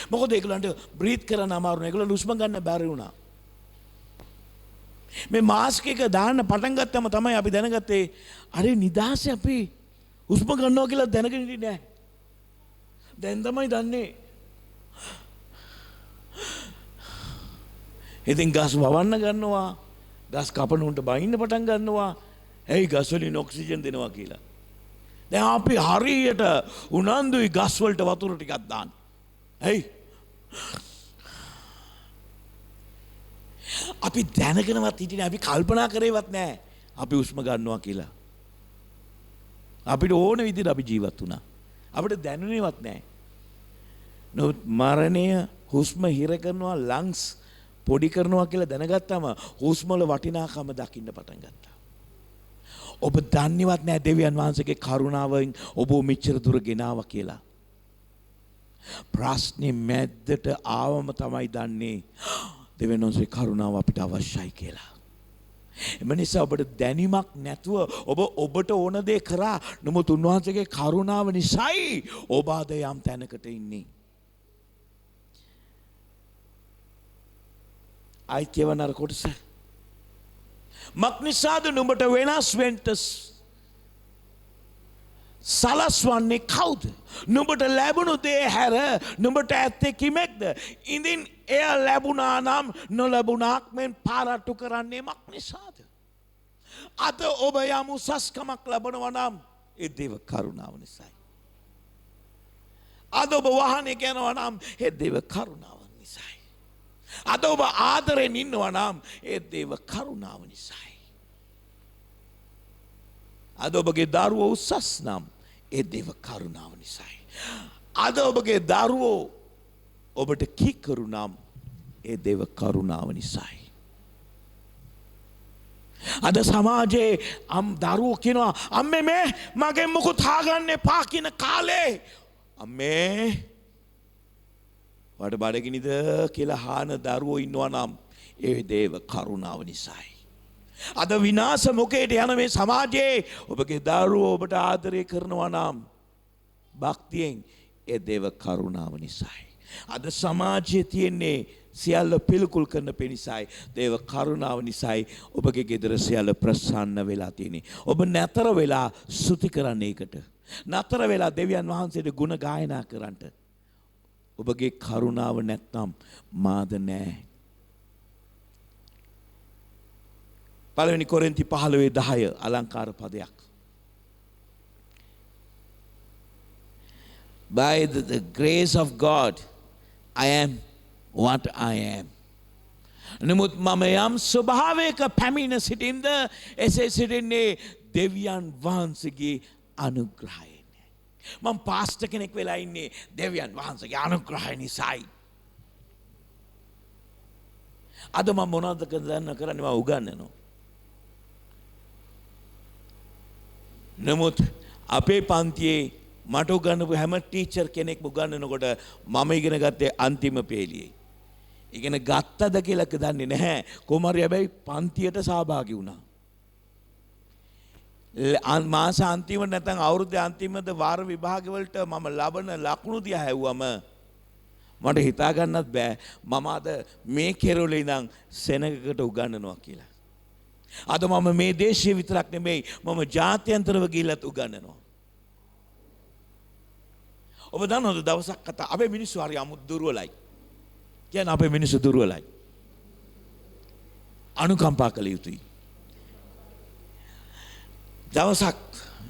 මොකද ඒගොල්ලන්ට බ්‍රීත් කරන්න අමාරු නේ. ඒගොල්ලන්ට හුස්ම ගන්න බැරි වුණා. මේ මාස්ක් එක දාන්න පටන් ගත්තම තමයි අපි දැනගත්තේ අර නිදාසේ අපි හුස්ම ගන්නවා කියලා දැනගෙන ඉන්නේ නැහැ. දැන් තමයි දන්නේ. ඉතින් ගස් වවන්න ගන්නවා. ගස් කපන උන්ට බයින්න පටන් ගන්නවා. ඇයි ගස් වලින් ඔක්සිජන් දෙනවා කියලා. දැන් අපි හරියට උනන්දුයි ගස් වලට වතුර ටිකක් දාන්න. ඇයි? අපි දැනගෙනවත් හිටියේ අපි කල්පනා කරේවත් නැහැ. අපි හුස්ම ගන්නවා කියලා. අපිට ඕන විදිහට අපි ජීවත් වුණා. අපිට දැනුනේවත් නැහැ. නමුත් මරණය හුස්ම හිර කරනවා ලංග්ස් පොඩි කරනවා කියලා දැනගත්තාම හුස්ම වල වටිනාකම දකින්න පටන් ගත්තා. ඔබ දන්නේවත් නැහැ දෙවියන් වහන්සේගේ කරුණාවෙන් ඔබ මෙච්චර දුර ගෙනාවා කියලා. ප්‍රශ්නේ මැද්දට ආවම තමයි දන්නේ දෙවියන් වහන්සේගේ කරුණාව අපිට අවශ්‍යයි කියලා. එම නිසා ඔබට දැනීමක් නැතුව ඔබට ඕන දේ කරා. නමුත් උන්වහන්සේගේ කරුණාව නිසායි ඔබ අද යම් තැනකට ඉන්නේ. ආයි කියවන අර කොටස. මක් නිසාද නුඹට වෙනස් වෙන්න සලස්වන්නේ කවුද? නුඹට ලැබුණු දේ හැර නුඹට ඇත්තේ කිමෙක්ද? ඉඳින් එය ලැබුණා නම් නොලැබුණාක් මෙන් පාරට්ටු කරන්නේ මක් නිසාද? අද ඔබ යම් උසස්කමක් ලබනවා නම් ඒ දේව කරුණාව නිසායි. අද ඔබ වාහනයක යනවා නම් ඒ දේව කරුණාව නිසායි. අද ඔබ ආදරෙන් ඉන්නවා නම් ඒ දේව කරුණාව නිසායි. අද ඔබගේ දරුවෝ උසස් නම් ඒ දේව කරුණාව නිසායි. අද ඔබගේ දරුවෝ ඔබට කීකරු නම් ඒ දේව කරුණාව නිසායි. අද සමාජයේ දරුවෝ කියනවා අම්මේ මේ මගෙන් මොකුත් හාගන්න එපා කියන කාලේ අම්මේ වට බඩගිනිද කියලා හාන දරුවෝ ඉන්නවා නම් ඒ දේව කරුණාව නිසායි. අද විනාශ මුඛයට යන මේ සමාජයේ ඔබගේ දරුවෝ ඔබට ආදරය කරනවා නම් භක්තියෙන් ඒ දේව කරුණාව නිසායි. අද සමාජයේ තියෙන්නේ සියල්ල පිළිකුල් කරන පිණිසයි දේව කරුණාව නිසායි ඔබගේ ගෙදර සියල්ල ප්‍රසන්න වෙලා තියෙන්නේ. ඔබ නතර වෙලා ස්තුති කරන්නේ ඒකට. නතර වෙලා දෙවියන් වහන්සේට ගුණ ගායනා කරන්නට. ඔබගේ කරුණාව නැත්නම් මාද නැහැ. පළවෙනි කොරින්ති 15:10 අලංකාර පදයක්. By the grace of God I am what I am. නමුත් මම යම් ස්වභාවයක පැමිණ සිටින්ද එසේ සිටින්නේ දෙවියන් වහන්සේගේ අනුග්‍රහයෙන්. මම පාස්ටර් කෙනෙක් වෙලා ඉන්නේ දෙවියන් වහන්සේගේ අනුග්‍රහය නිසායි. අද මම මොනවද කරන්නේ මම උගන්වනවා. නමුත් අපේ පන්තියේ මට උගන්වපු හැම ටීචර් කෙනෙක්ම උගන්වනකොට මම ඉගෙන ගත්තේ අන්තිම පේලියේ. ඉගෙන ගත්තද කියලා දන්නේ නැහැ. කොහොම හරි හැබැයි පන්තියට සහභාගී වුණා. මාස අන්තිමට නැත්නම් අවුරුද්දේ අන්තිමද වාර විභාග වලට මම ලබන ලකුණු දිහා හැව්වම මට හිතා ගන්නත් බෑ මම අද මේ කෙරවලේ ඉඳන් සෙනගකට උගන්වනවා කියලා. අද මම මේ දේශයේ විතරක් නෙමෙයි මම ජාත්‍යන්තරව ගිහිල්ලත් උගන්වනවා. ඔබ දන්නවද දවසක් කතා අපේ මිනිස්සු හරි අමුත් දුර්වලයි. කියන්නේ අපේ මිනිස්සු දුර්වලයි. අනුකම්පා කළ යුතුයි. දවසක්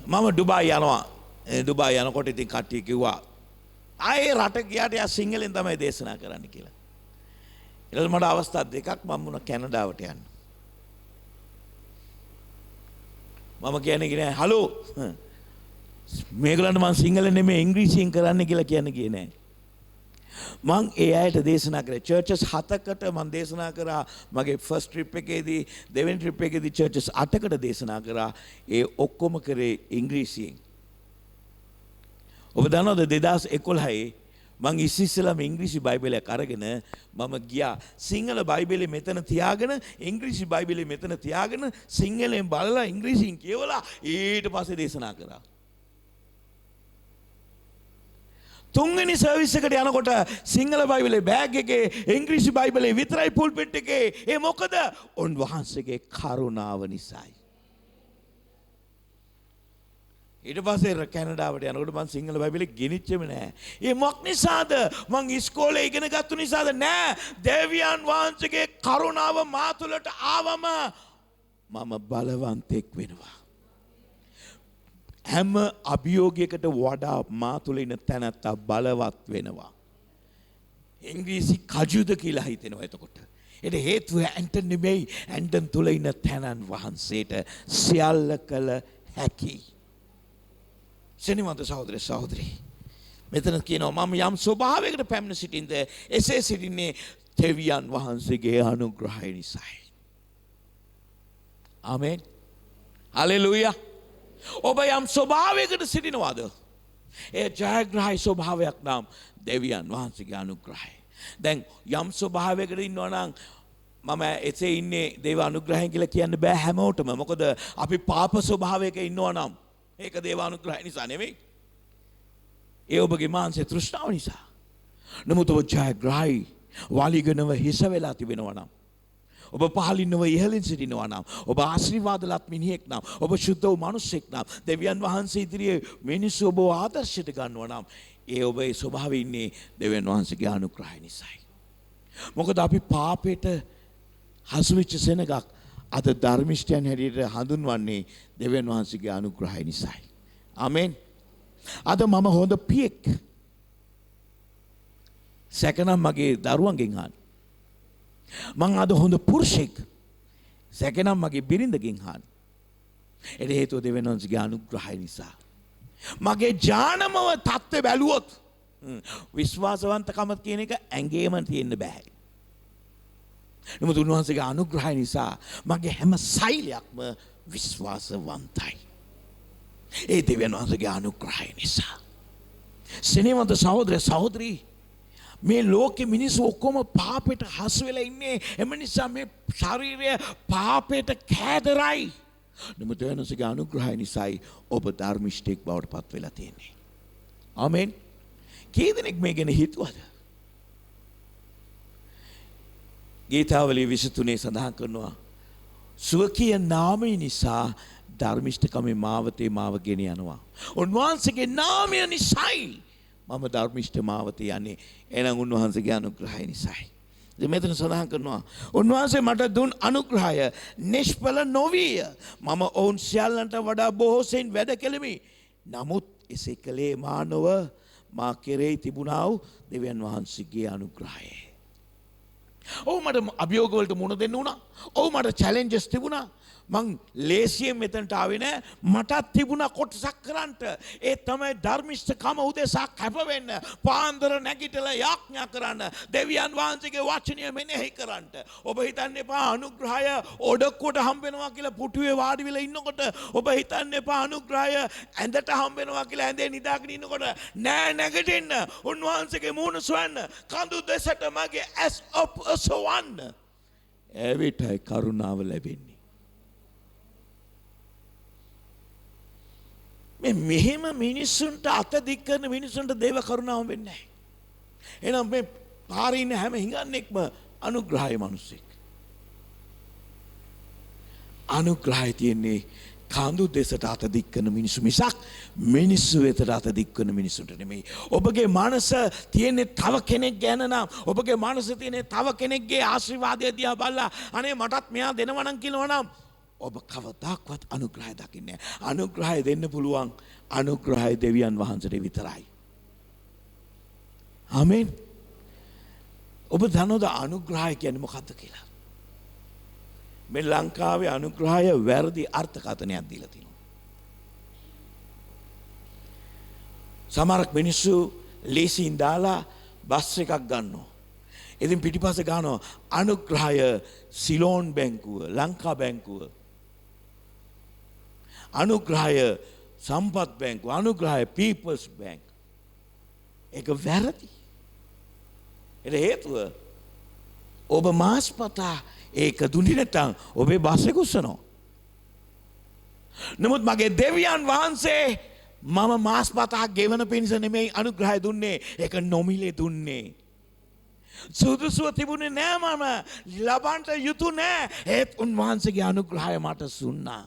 මම ඩුබායි යනවා. ඩුබායි යනකොට ඉතින් කට්ටිය කිව්වා ආයේ රට ගියාට යා සිංහලෙන් තමයි දේශනා කරන්න කියලා. ඊළඟ මට අවස්ථා දෙකක් මම මුණ කැනඩාවට යන්න. මම කියන්නේ නෑ හලෝ මේගොල්ලන්ට මම සිංහල නෙමෙයි ඉංග්‍රීසියෙන් කරන්න කියලා කියන්නේ ගියේ නෑ. මං ඒ අයට දේශනා කරේ චර්චස් 7කට මම දේශනා කරා මගේ ෆස්ට් ට්‍රිප් එකේදී දෙවෙනි ට්‍රිප් එකේදී චර්චස් 8කට දේශනා කරා ඒ ඔක්කොම කරේ ඉංග්‍රීසියෙන්. ඔබ දන්නවද 2011 මං ඉස්සෙල්ලාම ඉංග්‍රීසි බයිබලයක් අරගෙන මම ගියා සිංහල බයිබලේ මෙතන තියාගෙන ඉංග්‍රීසි බයිබලේ මෙතන තියාගෙන සිංහලෙන් බලලා ඉංග්‍රීසියෙන් කියවලා ඊට පස්සේ දේශනා කරා. තුන්වෙනි සර්විස් එකට යනකොට සිංහල බයිබලේ බෑග් එකේ ඉංග්‍රීසි බයිබලේ විතරයි පුල්පිට් එකේ. ඒ මොකද? උන්වහන්සේගේ කරුණාව නිසායි. ඊට පස්සේ කැනඩාවට යනකොට මම සිංහල බයිබලේ ගෙනිච්චෙම නෑ. ඒ මොක් නිසාද? මං ඉස්කෝලේ ඉගෙන ගත්තු නිසාද? නෑ. දෙවියන් වහන්සේගේ කරුණාව මා තුළට ආවම මම බලවන්තෙක් වෙනවා. හැම අභියෝගයකට වඩා මා තුළ ඉන්න තැනැත්තා බලවත් වෙනවා. ඉංග්‍රීසි කජුද කියලා හිතෙනවා එතකොට. ඒට හේතුව ඇන්ටන් නෙමෙයි ඇන්ටන් තුළ ඉන්න තැනන් වහන්සේට සියල්ල කළ හැකි. සෙනෙහවන්ත සහෝදර සහෝදරී මෙතන කියනවා මම යම් ස්වභාවයකට පැමිණ සිටින්ද එසේ සිටින්නේ දෙවියන් වහන්සේගේ අනුග්‍රහය නිසායි. ආමේන්. හලෙලූයා. ඔබ යම් ස්වභාවයකට සිටිනවාද? ඒ ජයග්‍රහී ස්වභාවයක් නම් දෙවියන් වහන්සේගේ අනුග්‍රහය. දැන් යම් ස්වභාවයකට ඉන්නවා නම් මම එසේ ඉන්නේ දේව අනුග්‍රහයෙන් කියලා කියන්න බෑ හැමෝටම. මොකද අපි පාප ස්වභාවයක ඉන්නවා නම් ඒක දේව අනුග්‍රහය නිසා නෙමෙයි. ඒ ඔබගේ මානසික තෘෂ්ණාව නිසා. නමුත් ඔබ ජයග්‍රාහී වාලිගනව හිස වෙලා තිබෙනවා නම්, ඔබ පහළින්ව ඉහළින් සිටිනවා නම්, ඔබ ආශිර්වාදලත් මිනිහෙක් නම්, ඔබ ශුද්ධ වූ මිනිසෙක් නම්, දෙවියන් වහන්සේ ඉදිරියේ මිනිස්සු ඔබ ආදර්ශයට ගන්නවා නම්, ඒ ඔබේ ස්වභාවය ඉන්නේ දෙවියන් වහන්සේගේ අනුග්‍රහය නිසායි. මොකද අපි පාපයට හසු වෙච්ච සෙනගක් අද ධර්මිෂ්ඨයන් හැටියට හඳුන්වන්නේ දෙවියන් වහන්සේගේ අනුග්‍රහය නිසායි. ආමෙන්. අද මම හොඳ පියෙක්. සැකනම් මගේ දරුවන්ගෙන් අහන්න. මං අද හොඳ පුරුෂෙක්. සැකනම් මගේ බිරිඳගෙන් අහන්න. ඒ හේතුව දෙවියන් වහන්සේගේ අනුග්‍රහය නිසා. මගේ ඥානමව තත්ත්වය බැලුවොත් විශ්වාසවන්තකම කියන එක ඇඟේම තියෙන්න බෑ. නමුත් උන්වහන්සේගේ අනුග්‍රහය නිසා මගේ හැම සෛලයක්ම විශ්වාසවන්තයි. ඒ දෙවියන් වහන්සේගේ අනුග්‍රහය නිසා. සෙනෙහවන්ත සහෝදර සහෝදරී, මේ ලෝකෙ මිනිස්සු ඔක්කොම පාපයට හසු වෙලා ඉන්නේ. එම නිසා මේ ශරීරය පාපයට කෑදරයි. නමුත් දෙවියන් වහන්සේගේ අනුග්‍රහය නිසායි ඔබ ධර්මිෂ්ඨයෙක් බවට පත් වෙලා තියෙන්නේ. ආමෙන්. කී දෙනෙක් මේ ගැන හිතුවද? ගීතාවලිය 23 සඳහන් කරනවා, සුවකීය නාමය නිසා ධර්මිෂ්ඨකමේ මාවතේ මාව ගෙන යනවා. උන්වහන්සේගේ නාමය නිසායි මම ධර්මිෂ්ඨ මාවතේ යන්නේ. එනම් උන්වහන්සේගේ අනුග්‍රහය නිසායි. ඉතින් මෙතන සඳහන් කරනවා, උන්වහන්සේ මට දුන් අනුග්‍රහය නිෂ්ඵල නොවිය. මම ඔවුන් සියල්ලන්ට වඩා බොහෝසෙයින් වැඩ කෙලිමි. නමුත් එසේ කළේ මා නොව මා කෙරෙහි තිබුණා වූ දෙවියන් වහන්සේගේ අනුග්‍රහය. ඔව් මට අභියෝග වලට මුහුණ දෙන්න වුණා. ඔව් මට චැලෙන්ජස් තිබුණා. මං ලේසියෙන් මෙතනට ආවේ නෑ. මටත් තිබුණා කොටසක් කරන්නට. ඒ තමයි ධර්මිෂ්ඨකම උදෙසා කැප වෙන්න, පාන්දර නැගිටලා යාඥා කරන්න, දෙවියන් වහන්සේගේ වචනය මෙනෙහි කරන්න. ඔබ හිතන්න එපා අනුග්‍රහය ඔඩක්කොට හම්බ වෙනවා කියලා පුටුවේ වාඩි වෙලා ඉන්නකොට. ඔබ හිතන්න එපා අනුග්‍රහය ඇඳට හම්බ වෙනවා කියලා ඇඳේ නිදාගෙන ඉන්නකොට. නෑ, නැගිටින්න. උන්වහන්සේගේ මූණ සොයන්න. කඳු දෙසට මගේ ඇස් ඔසවන්න. එවිටයි කරුණාව ලැබෙන්නේ. මෙහෙම මිනිස්සුන්ට අත දික් කරන මිනිස්සුන්ට දේව කරුණාව වෙන්නේ නැහැ. එහෙනම් මේ පාරේ ඉන්න හැම හිඟන්නෙක්ම අනුග්‍රහය මිනිස්සෙක්. අනුග්‍රහය තියෙන්නේ කඳු දෙසට අත දික් කරන මිනිස්සු මිසක් මිනිස්සු වෙතට අත දික් කරන මිනිස්සුන්ට නෙමෙයි. ඔබගේ මනස තියෙන්නේ තව කෙනෙක් ගැන නම්, ඔබගේ මනස තියෙන්නේ තව කෙනෙක්ගේ ආශිර්වාදය දිහා බලලා අනේ මටත් මෙයා දෙනවා නම් කියනවා නම් ඔබ කවදාක්වත් අනුග්‍රහය දකින්නේ නැහැ. අනුග්‍රහය දෙන්න පුළුවන් අනුග්‍රහය දෙවියන් වහන්සේට විතරයි. ආමෙන්. ඔබ දන්නවද අනුග්‍රහය කියන්නේ මොකක්ද කියලා? මේ ලංකාවේ අනුග්‍රහය වැරදි අර්ථකථනයක් දීලා තියෙනවා. සමහරක් මිනිස්සු ලේසියෙන් දාලා බස් එකක් ගන්නවා. ඉතින් පිටිපස්සේ ගන්නවා අනුග්‍රහය සිලෝන් බැංකුව, ලංකා බැංකුව, අනුග්‍රහය සම්පත් බැංකුව, අනුග්‍රහය පීපල්ස් බැංක්. ඒක වැරදි. ඒට හේතුව ඔබ මාස්පතා ඒක දුන්නේ නැත්නම් ඔබේ බස් එක උස්සනවා. නමුත් මගේ දෙවියන් වහන්සේ මම මාස්පතා ගෙවන පිණිස නෙමෙයි අනුග්‍රහය දුන්නේ. ඒක නොමිලේ දුන්නේ. සුදුසුව තිබුණේ නෑ, මම ලබන්ට යුතු නෑ. ඒත් උන්වහන්සේගේ අනුග්‍රහය මට සුන්නා.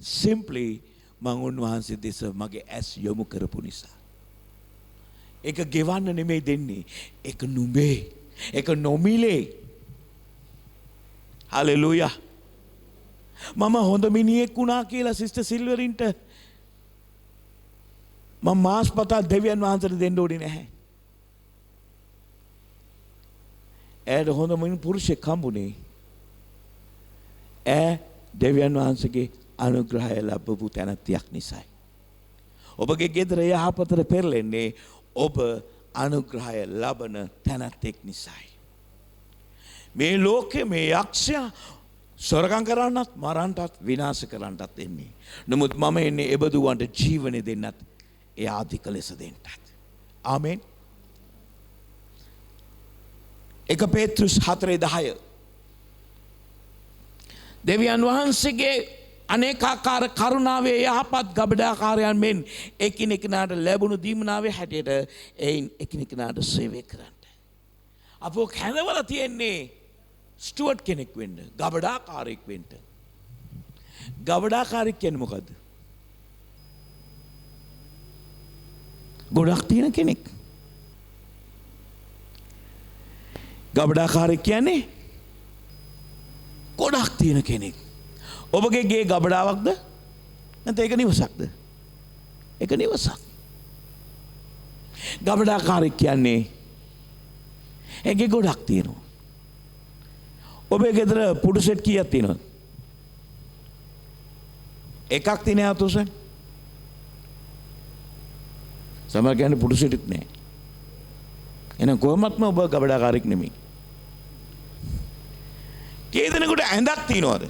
සිම්පලි මං උන්වහන්සේ දෙස මගේ ඇස් යොමු කරපු නිසා. ඒක ගෙවන්න නෙමෙයි දෙන්නේ. ඒක නුඹේ. ඒක නොමිලේ. හලෙලූයා. මම හොඳ මිනිහෙක් වුණා කියලා සිස්ටර් සිල්වරින්ට මම මාස්පතා දෙවියන් වහන්සේට දෙන්න ඕනේ නැහැ. ඇයට හොඳ මිනිහ පුරුෂයෙක් හම්බුනේ. දෙවියන් වහන්සේගේ අනුග්‍රහය ලැබපු තැනැත්තියක් නිසායි. ඔබගේ ගෙදර යහපතට පෙරලෙන්නේ ඔබ අනුග්‍රහය ලබන තැනැත්තෙක් නිසායි. මේ ලෝකේ මේ යක්ෂයා සොරකම් කරන්නත්, මරන්නත්, විනාශ කරන්නත් එන්නේ. නමුත් මම එන්නේ එබඳුවන්ට ජීවනය දෙන්නත්, ඒ ආධික ලෙස දෙන්නත්. ආමෙන්. 1 පේත්‍රුස් 4:10 දෙවියන් වහන්සේගේ අනේකාකාර කරුණාවේ යහපත් ගබඩාකාරයන් මෙන් එකිනෙකනාට ලැබුණු දීමනාවේ හැටියට එයින් එකිනෙකනාට සේවය කරන්න. අපෝ කැඳවල තියෙන්නේ ස්ටුවර්ට් කෙනෙක් වෙන්න, ගබඩාකාරයෙක් වෙන්න. ගබඩාකාරයෙක් කියන්නේ මොකද්ද? ගොඩක් තියෙන කෙනෙක්. ගබඩාකාරයෙක් කියන්නේ ගොඩක් තියෙන කෙනෙක්. ඔබගේ ගේ ගබඩාවක්ද? නැත්නම් ඒක නිවසක්ද? ඒක නිවසක්. ගබඩාකාරයෙක් කියන්නේ ඒකේ ගොඩක් තියෙනවා. ඔබේ ගෙදර පුඩු සෙට් කීයක් තියෙනවද? එකක් තියෙනවා තුසෙන්. සමහර කියන්නේ පුඩු සෙට්ක් නෑ. එහෙනම් කොහොමත්ම ඔබ ගබඩාකාරයෙක් නෙමෙයි. කී දෙනෙකුට ඇඳක් තියෙනවද?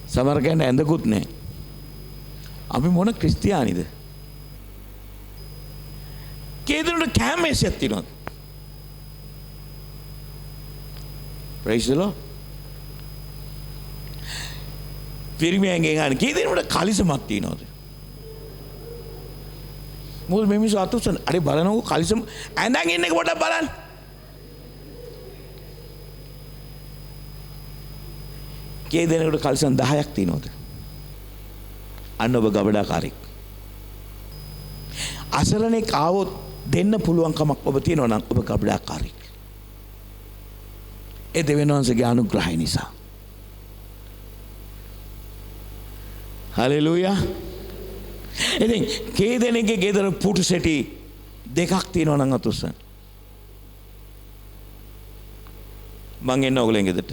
සමහර කියන්නේ ඇඳකුත් නෑ. අපි මොන ක්‍රිස්තියානිද? කී දෙනෙකුට කැමේසියක් තියෙනවද? Praise the Lord. පිරිමියන්ගෙන් අහන්න කී දෙනෙකුට කලිසමක් තියෙනවද? මොකද මේ මිනිස්සු අතුස්සන අර බලනකො කලිසම ඇඳන් ඉන්න එක පොඩ්ඩක් බලන්න. කී දෙනෙකුට කලිසම් 10ක් තියෙනවද? අන්න ඔබ ගබඩාකාරයෙක්. අසරණෙක් ආවොත් දෙන්න පුළුවන් කමක් ඔබ තියෙනවා නම් ඔබ ගබඩාකාරයෙක්. ඒ දෙවියන් වහන්සේගේ අනුග්‍රහය නිසා. හලෙලූයා. ඉතින් කී දෙනෙක්ගේ ගෙදර පුටු සෙටි දෙකක් තියෙනවා නම් අතුස්සන්. මං එන්න ඔයගොල්ලන් ගෙදරට.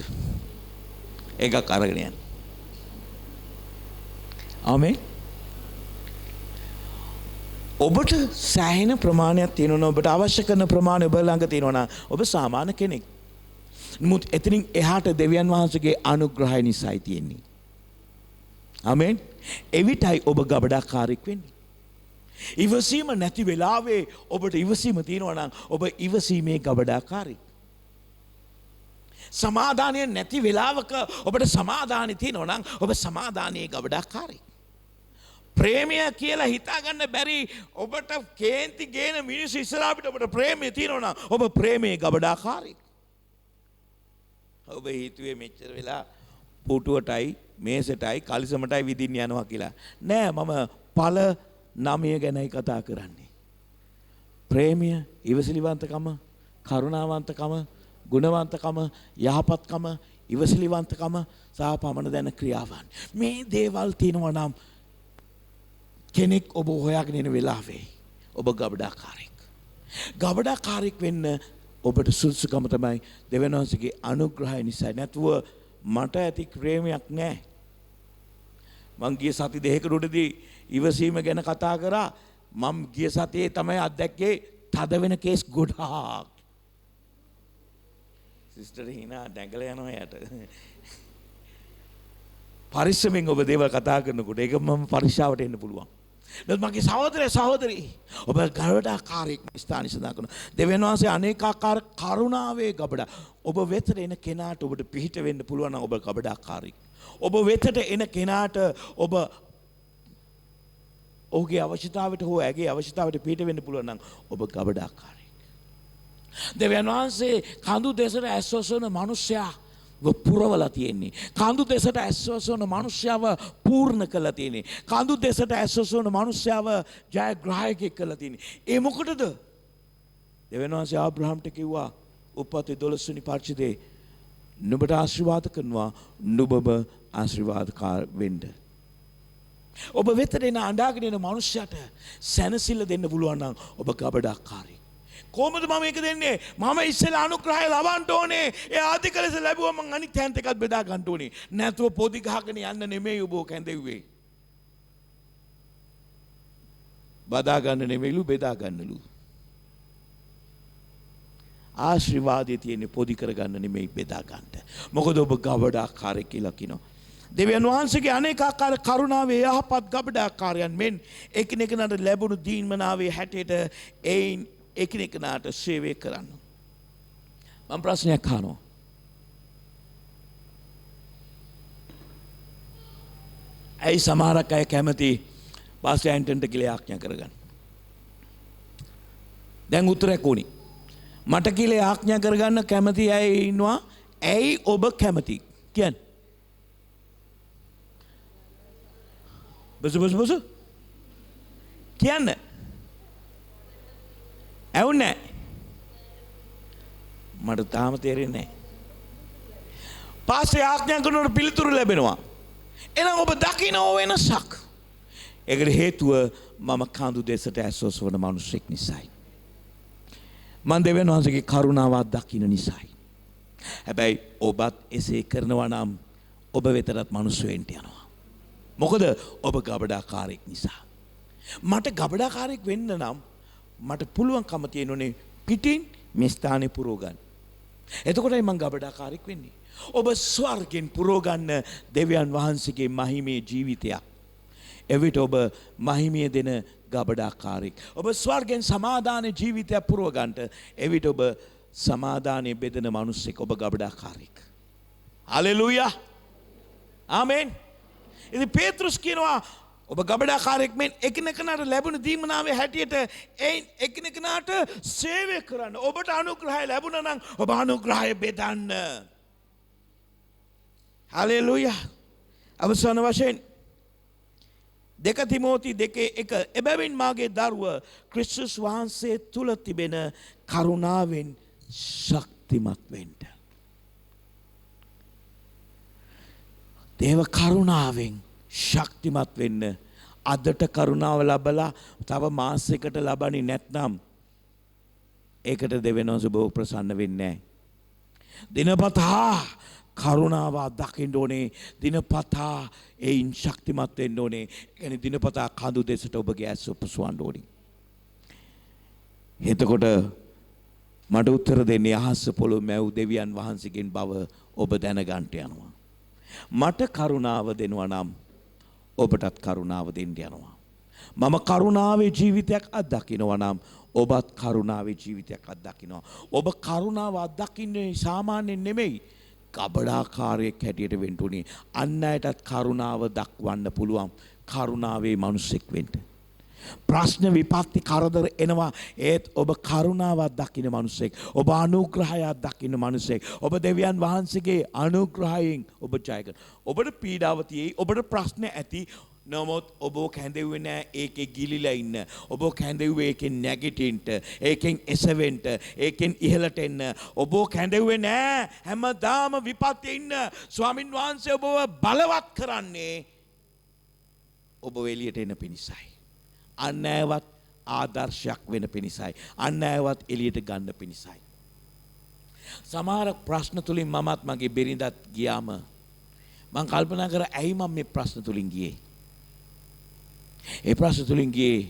එකක් අරගෙන යන්න. ආමේන්. ඔබට සෑහෙන ප්‍රමාණයක් තියෙනවා නම් ඔබට අවශ්‍ය කරන ප්‍රමාණය ඔබ ළඟ තියෙනවා නම් ඔබ සාමාන්‍ය කෙනෙක්. නමුත් එතනින් එහාට දෙවියන් වහන්සේගේ අනුග්‍රහය නිසායි තියෙන්නේ. ආමේන්. එවිටයි ඔබ ගබඩාකාරයෙක් වෙන්නේ. ඉවසීම නැති වෙලාවේ ඔබට ඉවසීම තියෙනවා නම් ඔබ ඉවසීමේ ගබඩාකාරයෙක්. සමාදානය නැති වෙලාවක ඔබට සමාදානය තියෙනවා නම් ඔබ සමාදානයේ ගබඩාකාරයෙක්. ප්‍රේමය කියලා හිතාගන්න බැරි ඔබට කේන්ති ගේන මිනිස්සු ඉස්සරහා පිට ඔබට ප්‍රේමය තියෙනවා නම් ඔබ ප්‍රේමයේ ගබඩාකාරයෙක්. ඔබ හිතුවේ මෙච්චර වෙලා පුටුවටයි මේසටයි කලිසමටයි විදින්න යනවා කියලා. නෑ මම පළ 9 ගැනයි කතා කරන්නේ. ප්‍රේමය, ඉවසිලිවන්තකම, කරුණාවන්තකම, ගුණවන්තකම, යහපත්කම, ඉවසිලිවන්තකම සහ පමණ දැන ක්‍රියාවන්. මේ දේවල් තියෙනවා නම් කෙනෙක් ඔබ හොයාගෙන යන වෙලාවේ ඔබ ගබඩාකාරයෙක්. ගබඩාකාරයෙක් වෙන්න ඔබට සුදුසුකම තමයි දෙවියන් වහන්සේගේ අනුග්‍රහය නිසා. නැතුව මට ඇති ප්‍රේමයක් නැහැ. මං ගිය සති දෙකකට උඩදී ඉවසීම ගැන කතා කරා. මම ගිය සතියේ තමයි අත්දැක්කේ තද වෙන කේස් ගොඩාක්. සිස්ටර් හිනා දැඟල යනවා යට. පරිස්සමෙන් ඔබ දේවල් කතා කරනකොට ඒක මම පරික්ෂාවට එන්න පුළුවන්. නමුත් මගේ සහෝදරී ඔබ ගබඩාකාරයෙක් ස්ථාන සඳහන් කරනවා. දෙවියන් වහන්සේ අනේකාකාර කරුණාවේ ගබඩා. ඔබ වෙතට එන කෙනාට ඔබට පිහිට වෙන්න පුළුවන් නම් ඔබ ගබඩාකාරයෙක්. ඔබ වෙතට එන කෙනාට ඔබ ඔහුගේ අවශ්‍යතාවයට හෝ ඇගේ අවශ්‍යතාවයට පිහිට වෙන්න පුළුවන් නම් ඔබ ගබඩාකාරයෙක්. දෙවියන් වහන්සේ කඳු දෙසට ඇස්වසන මිනිසයා පුරවලා තියෙන්නේ. කඳු දෙසට ඇස්වසන මිනිස්යාව පූර්ණ කළා තියෙන්නේ. කඳු දෙසට ඇස්වසන මිනිස්යාව ජයග්‍රාහකයෙක් කළා තියෙන්නේ. ඒ මොකටද? දෙවියන් වහන්සේ ආබ්‍රහම්ට කිව්වා උප්පත්ති 12 වෙනි පරිච්ඡේදයේ නුඹට ආශිර්වාද කරනවා නුඹම ආශිර්වාදකාර වෙන්න. ඔබ වෙතට එන අඬාගෙන එන මිනිස්යාට සැනසෙල්ල දෙන්න පුළුවන් නම් ඔබ ගබඩාකාරයෙක්. කොහොමද මම මේක දෙන්නේ? මම ඉස්සෙල්ලා අනුග්‍රහය ලබන්න ඕනේ. ඒ ආධික ලෙස ලැබුවා මං අනිත් හැන්ත එකත් බෙදා ගන්න ඕනේ. නැතුව පොඩි ගහගෙන යන්න නෙමෙයි ඔබ කැඳෙව්වේ. බදා ගන්න නෙමෙයිලු බෙදා ගන්නලු. ආශිර්වාදයේ තියෙන පොඩි කරගන්න නෙමෙයි බෙදා ගන්නට. මොකද ඔබ ගබඩාකාරයෙක් කියලා කියනවා. දෙවියන් වහන්සේගේ අනේකාකාර කරුණාවේ යහපත් ගබඩාකාරයන් මෙන් එකිනෙකනට ලැබුණු දීන්මනාවේ හැටියට එයින් එකිනෙකනාට සේවය කරන්න. මම ප්‍රශ්නයක් අහනවා. ඇයි සමහරක් අය කැමති පාස්ටර් ඇන්ටන්ට කියලා ආඥා කරගන්න. දැන් උත්තරයක් ඕනි. මට කියලා ආඥා කරගන්න කැමති අය ඉන්නවා. ඇයි ඔබ කැමති? කියන්නේ. බස කියන්න. ඇවුන්නේ නැහැ. මට තාම තේරෙන්නේ නැහැ. පාස්ටර් ආඥා කරනකොට පිළිතුරු ලැබෙනවා. එහෙනම් ඔබ දකින්න වෙනසක්. ඒකට හේතුව මම කඳු දෙසට ඇසොස් වන මිනිසෙක් නිසායි. මම දෙවියන් වහන්සේගේ කරුණාව දකින්න නිසායි. හැබැයි ඔබත් එසේ කරනවා නම් ඔබ වෙතටත් මිනිස්සු වෙන්න යනවා. මොකද ඔබ ගබඩාකාරයෙක් නිසා. මට ගබඩාකාරයෙක් වෙන්න නම් මට පුළුවන්කම තියෙනුනේ පිටින් මේ ස්ථානේ පුරව ගන්න. එතකොටයි මම ගබඩාකාරයෙක් වෙන්නේ. ඔබ ස්වර්ගෙන් පුරව ගන්න දෙවියන් වහන්සේගේ මහිමේ ජීවිතයක්. එවිට ඔබ මහිමිය දෙන ගබඩාකාරයෙක්. ඔබ ස්වර්ගෙන් සමාදාන ජීවිතයක් පුරව ගන්නට එවිට ඔබ සමාදානයේ බෙදෙන මිනිස්සෙක්. ඔබ ගබඩාකාරයෙක්. හලෙලූයා. ආමෙන්. ඉතින් පේත්‍රුස් කියනවා ඔබ ගබඩාකාරයෙක් මෙන් එකිනෙකනට ලැබුණ දීමනාවේ හැටියට එකිනෙකනට සේවය කරන්න. ඔබට අනුග්‍රහය ලැබුණා නම් ඔබ අනුග්‍රහය බෙදන්න. හලෙලූයා. අවසාන වශයෙන් 2 තිමෝති 2:1 එබැවින් මාගේ දරුව ක්‍රිස්තුස් වහන්සේ තුල තිබෙන කරුණාවෙන් ශක්තිමත් වෙන්න. දේව කරුණාවෙන් ශක්තිමත් වෙන්න. අදට කරුණාව ලැබලා තව මාසයකට ලබන්නේ නැත්නම් ඒකට දෙවෙනවස බොහෝ ප්‍රසන්න වෙන්නේ නැහැ. දිනපතා කරුණාව දකින්න ඕනේ. දිනපතා ඒයින් ශක්තිමත් වෙන්න ඕනේ. يعني දිනපතා කඳු දෙසට ඔබගේ ඇස් උපසවන්න ඕනේ. එතකොට මට උත්තර දෙන්නේ අහස් පොළොව මැව් දෙවියන් වහන්සේගෙන් බව ඔබ දැනගන්න යනවා. මට කරුණාව දෙනවා නම් ඔබටත් කරුණාව දෙන්න යනවා. මම කරුණාවේ ජීවිතයක් අත්දකින්නවා නම් ඔබත් කරුණාවේ ජීවිතයක් අත්දකින්නවා. ඔබ කරුණාව අත්දකින්නේ සාමාන්‍යයෙන් නෙමෙයි. ගබඩාකාරයෙක් හැටියට වෙන්න උනේ. අන් අයටත් කරුණාව දක්වන්න පුළුවන්. කරුණාවේ මිනිසෙක් වෙන්න. ප්‍රශ්න විපත්ති කරදර එනවා. ඒත් ඔබ කරුණාවක් දකින්න මිනිසෙක්. ඔබ අනුග්‍රහයක් දකින්න මිනිසෙක්. ඔබ දෙවියන් වහන්සේගේ අනුග්‍රහයෙන් ඔබ ජය ගන්න. ඔබට පීඩාව තියෙයි. ඔබට ප්‍රශ්න ඇති. නමුත් ඔබ කැඳෙව්වේ නැහැ ඒකේ ගිලිලා ඉන්න. ඔබ කැඳෙව්වේ ඒකෙන් නැගිටින්න, ඒකෙන් එසවෙන්න, ඒකෙන් ඉහළට එන්න. ඔබ කැඳෙව්වේ නැහැ හැමදාම විපත්යේ ඉන්න. ස්වාමින් වහන්සේ ඔබව බලවත් කරන්නේ ඔබ එළියට එන පිණිසයි. අන් අයවත් ආදර්ශයක් වෙන පිණිසයි. අන් අයවත් එළියට ගන්න පිණිසයි. සමහර ප්‍රශ්න තුලින් මමත් මගේ බිරිඳත් ගියාම මම කල්පනා කරා ඇයි මම මේ ප්‍රශ්න තුලින් ගියේ? ඒ ප්‍රශ්න තුලින් ගියේ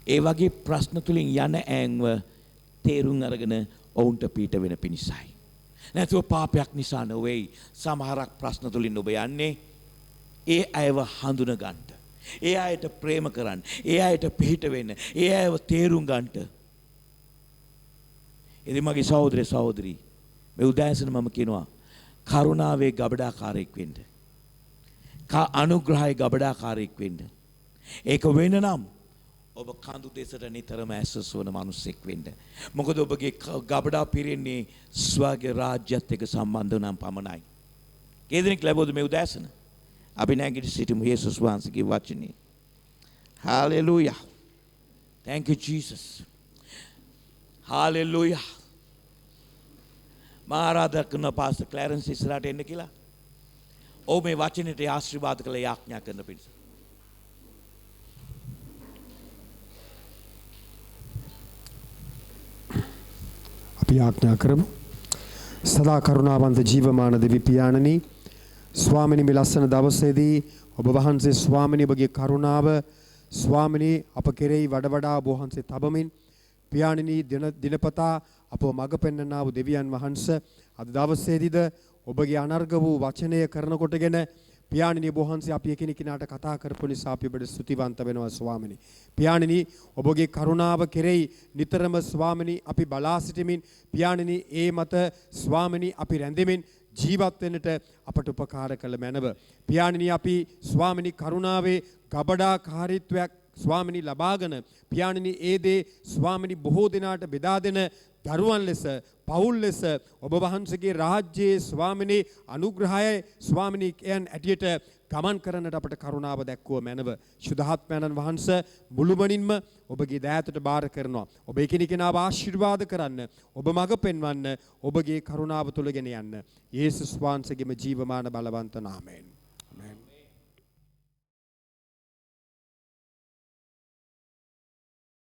ඒ වගේ ප්‍රශ්න තුලින් යන ඈන්ව තේරුම් අරගෙන ඔවුන්ට පීඩ වෙන පිණිසයි. නැතුව පාපයක් නිසා නෙවෙයි. සමහරක් ප්‍රශ්න තුලින් ඔබ යන්නේ ඒ අයව හඳුන ගන්නට. ඒ අයට ප්‍රේම කරන්න. ඒ අයට පිහිට වෙන්න. ඒ අයව තේරුම් ගන්නට. ඉතින් මගේ සහෝදරේ සහෝදරී මේ උදෑසන මම කියනවා කරුණාවේ ගබඩාකාරයෙක් වෙන්න. අනුග්‍රහයේ ගබඩාකාරයෙක් වෙන්න. ඒක වෙන්න නම් ඔබ කඳු දෙසට නිතරම ඇසසවන මිනිසෙක් වෙන්න. මොකද ඔබගේ ගබඩා පිරෙන්නේ ස්වර්ග රාජ්‍යත් එක්ක සම්බන්ධ නම් පමණයි. කේදෙනෙක් ලැබුවද මේ උදෑසන? අපි නැගිට සිටිමු යේසුස් වහන්සේගේ වචනේ. Hallelujah. Thank you Jesus. Hallelujah. මා ආරාධනා කරන පාස්ටර් ක්ලැරන්ස් ඉස්සරහට එන්න කියලා. ඔව් මේ වචනෙට ආශිර්වාද කළ යාඥා කරන පිණිස. අපි යාඥා කරමු. සදා කරුණාවන්ත ජීවමාන දෙවි පියාණනි, ස්වාමිනී මේ ලස්සන දවසේදී ඔබ වහන්සේ ස්වාමිනී ඔබගේ කරුණාව ස්වාමිනී අප කෙරෙහි වඩා ඔබ වහන්සේ තබමින් පියාණනි දිනපතා අපව මඟ පෙන්වනා වූ දෙවියන් වහන්සේ අද දවසේදීද ඔබගේ අනර්ග වූ වචනය කරනකොටගෙන පියාණනි ඔබ වහන්සේ අපි එකිනෙකාට කතා කරපු නිසා අපි ඔබට ස්තුතිවන්ත වෙනවා ස්වාමිනී. පියාණනි ඔබගේ කරුණාව කෙරෙහි නිතරම ස්වාමිනී අපි බලා සිටමින් පියාණනි ඒ මත ස්වාමිනී අපි රැඳෙමින් ජීවත් වෙන්නට අපට උපකාර කළ මැනව. පියාණනි අපි ස්වාමිනී කරුණාවේ ගබඩාකාරීත්වයක් ස්වාමිනී ලබාගෙන පියාණනි ඒ දේ ස්වාමිනී බොහෝ දෙනාට බෙදා දෙන දරුවන් ලෙස පවුල් ලෙස ඔබ වහන්සේගේ රාජ්‍යයේ ස්වාමිනී අනුග්‍රහය ස්වාමිනී යන් ඇටියට ගමන් කරන්නට අපට කරුණාව දැක්වුව මැනව. ශුද්ධාත්මයන්න් වහන්සේ මුළුමනින්ම ඔබගේ දෑතට බාර කරනවා. ඔබ එකිනෙකාව ආශිර්වාද කරන්න, ඔබ මඟ පෙන්වන්න, ඔබගේ කරුණාව තුළගෙන යන්න. යේසුස් වහන්සේගේම ජීවමාන බලවන්ත නාමයෙන්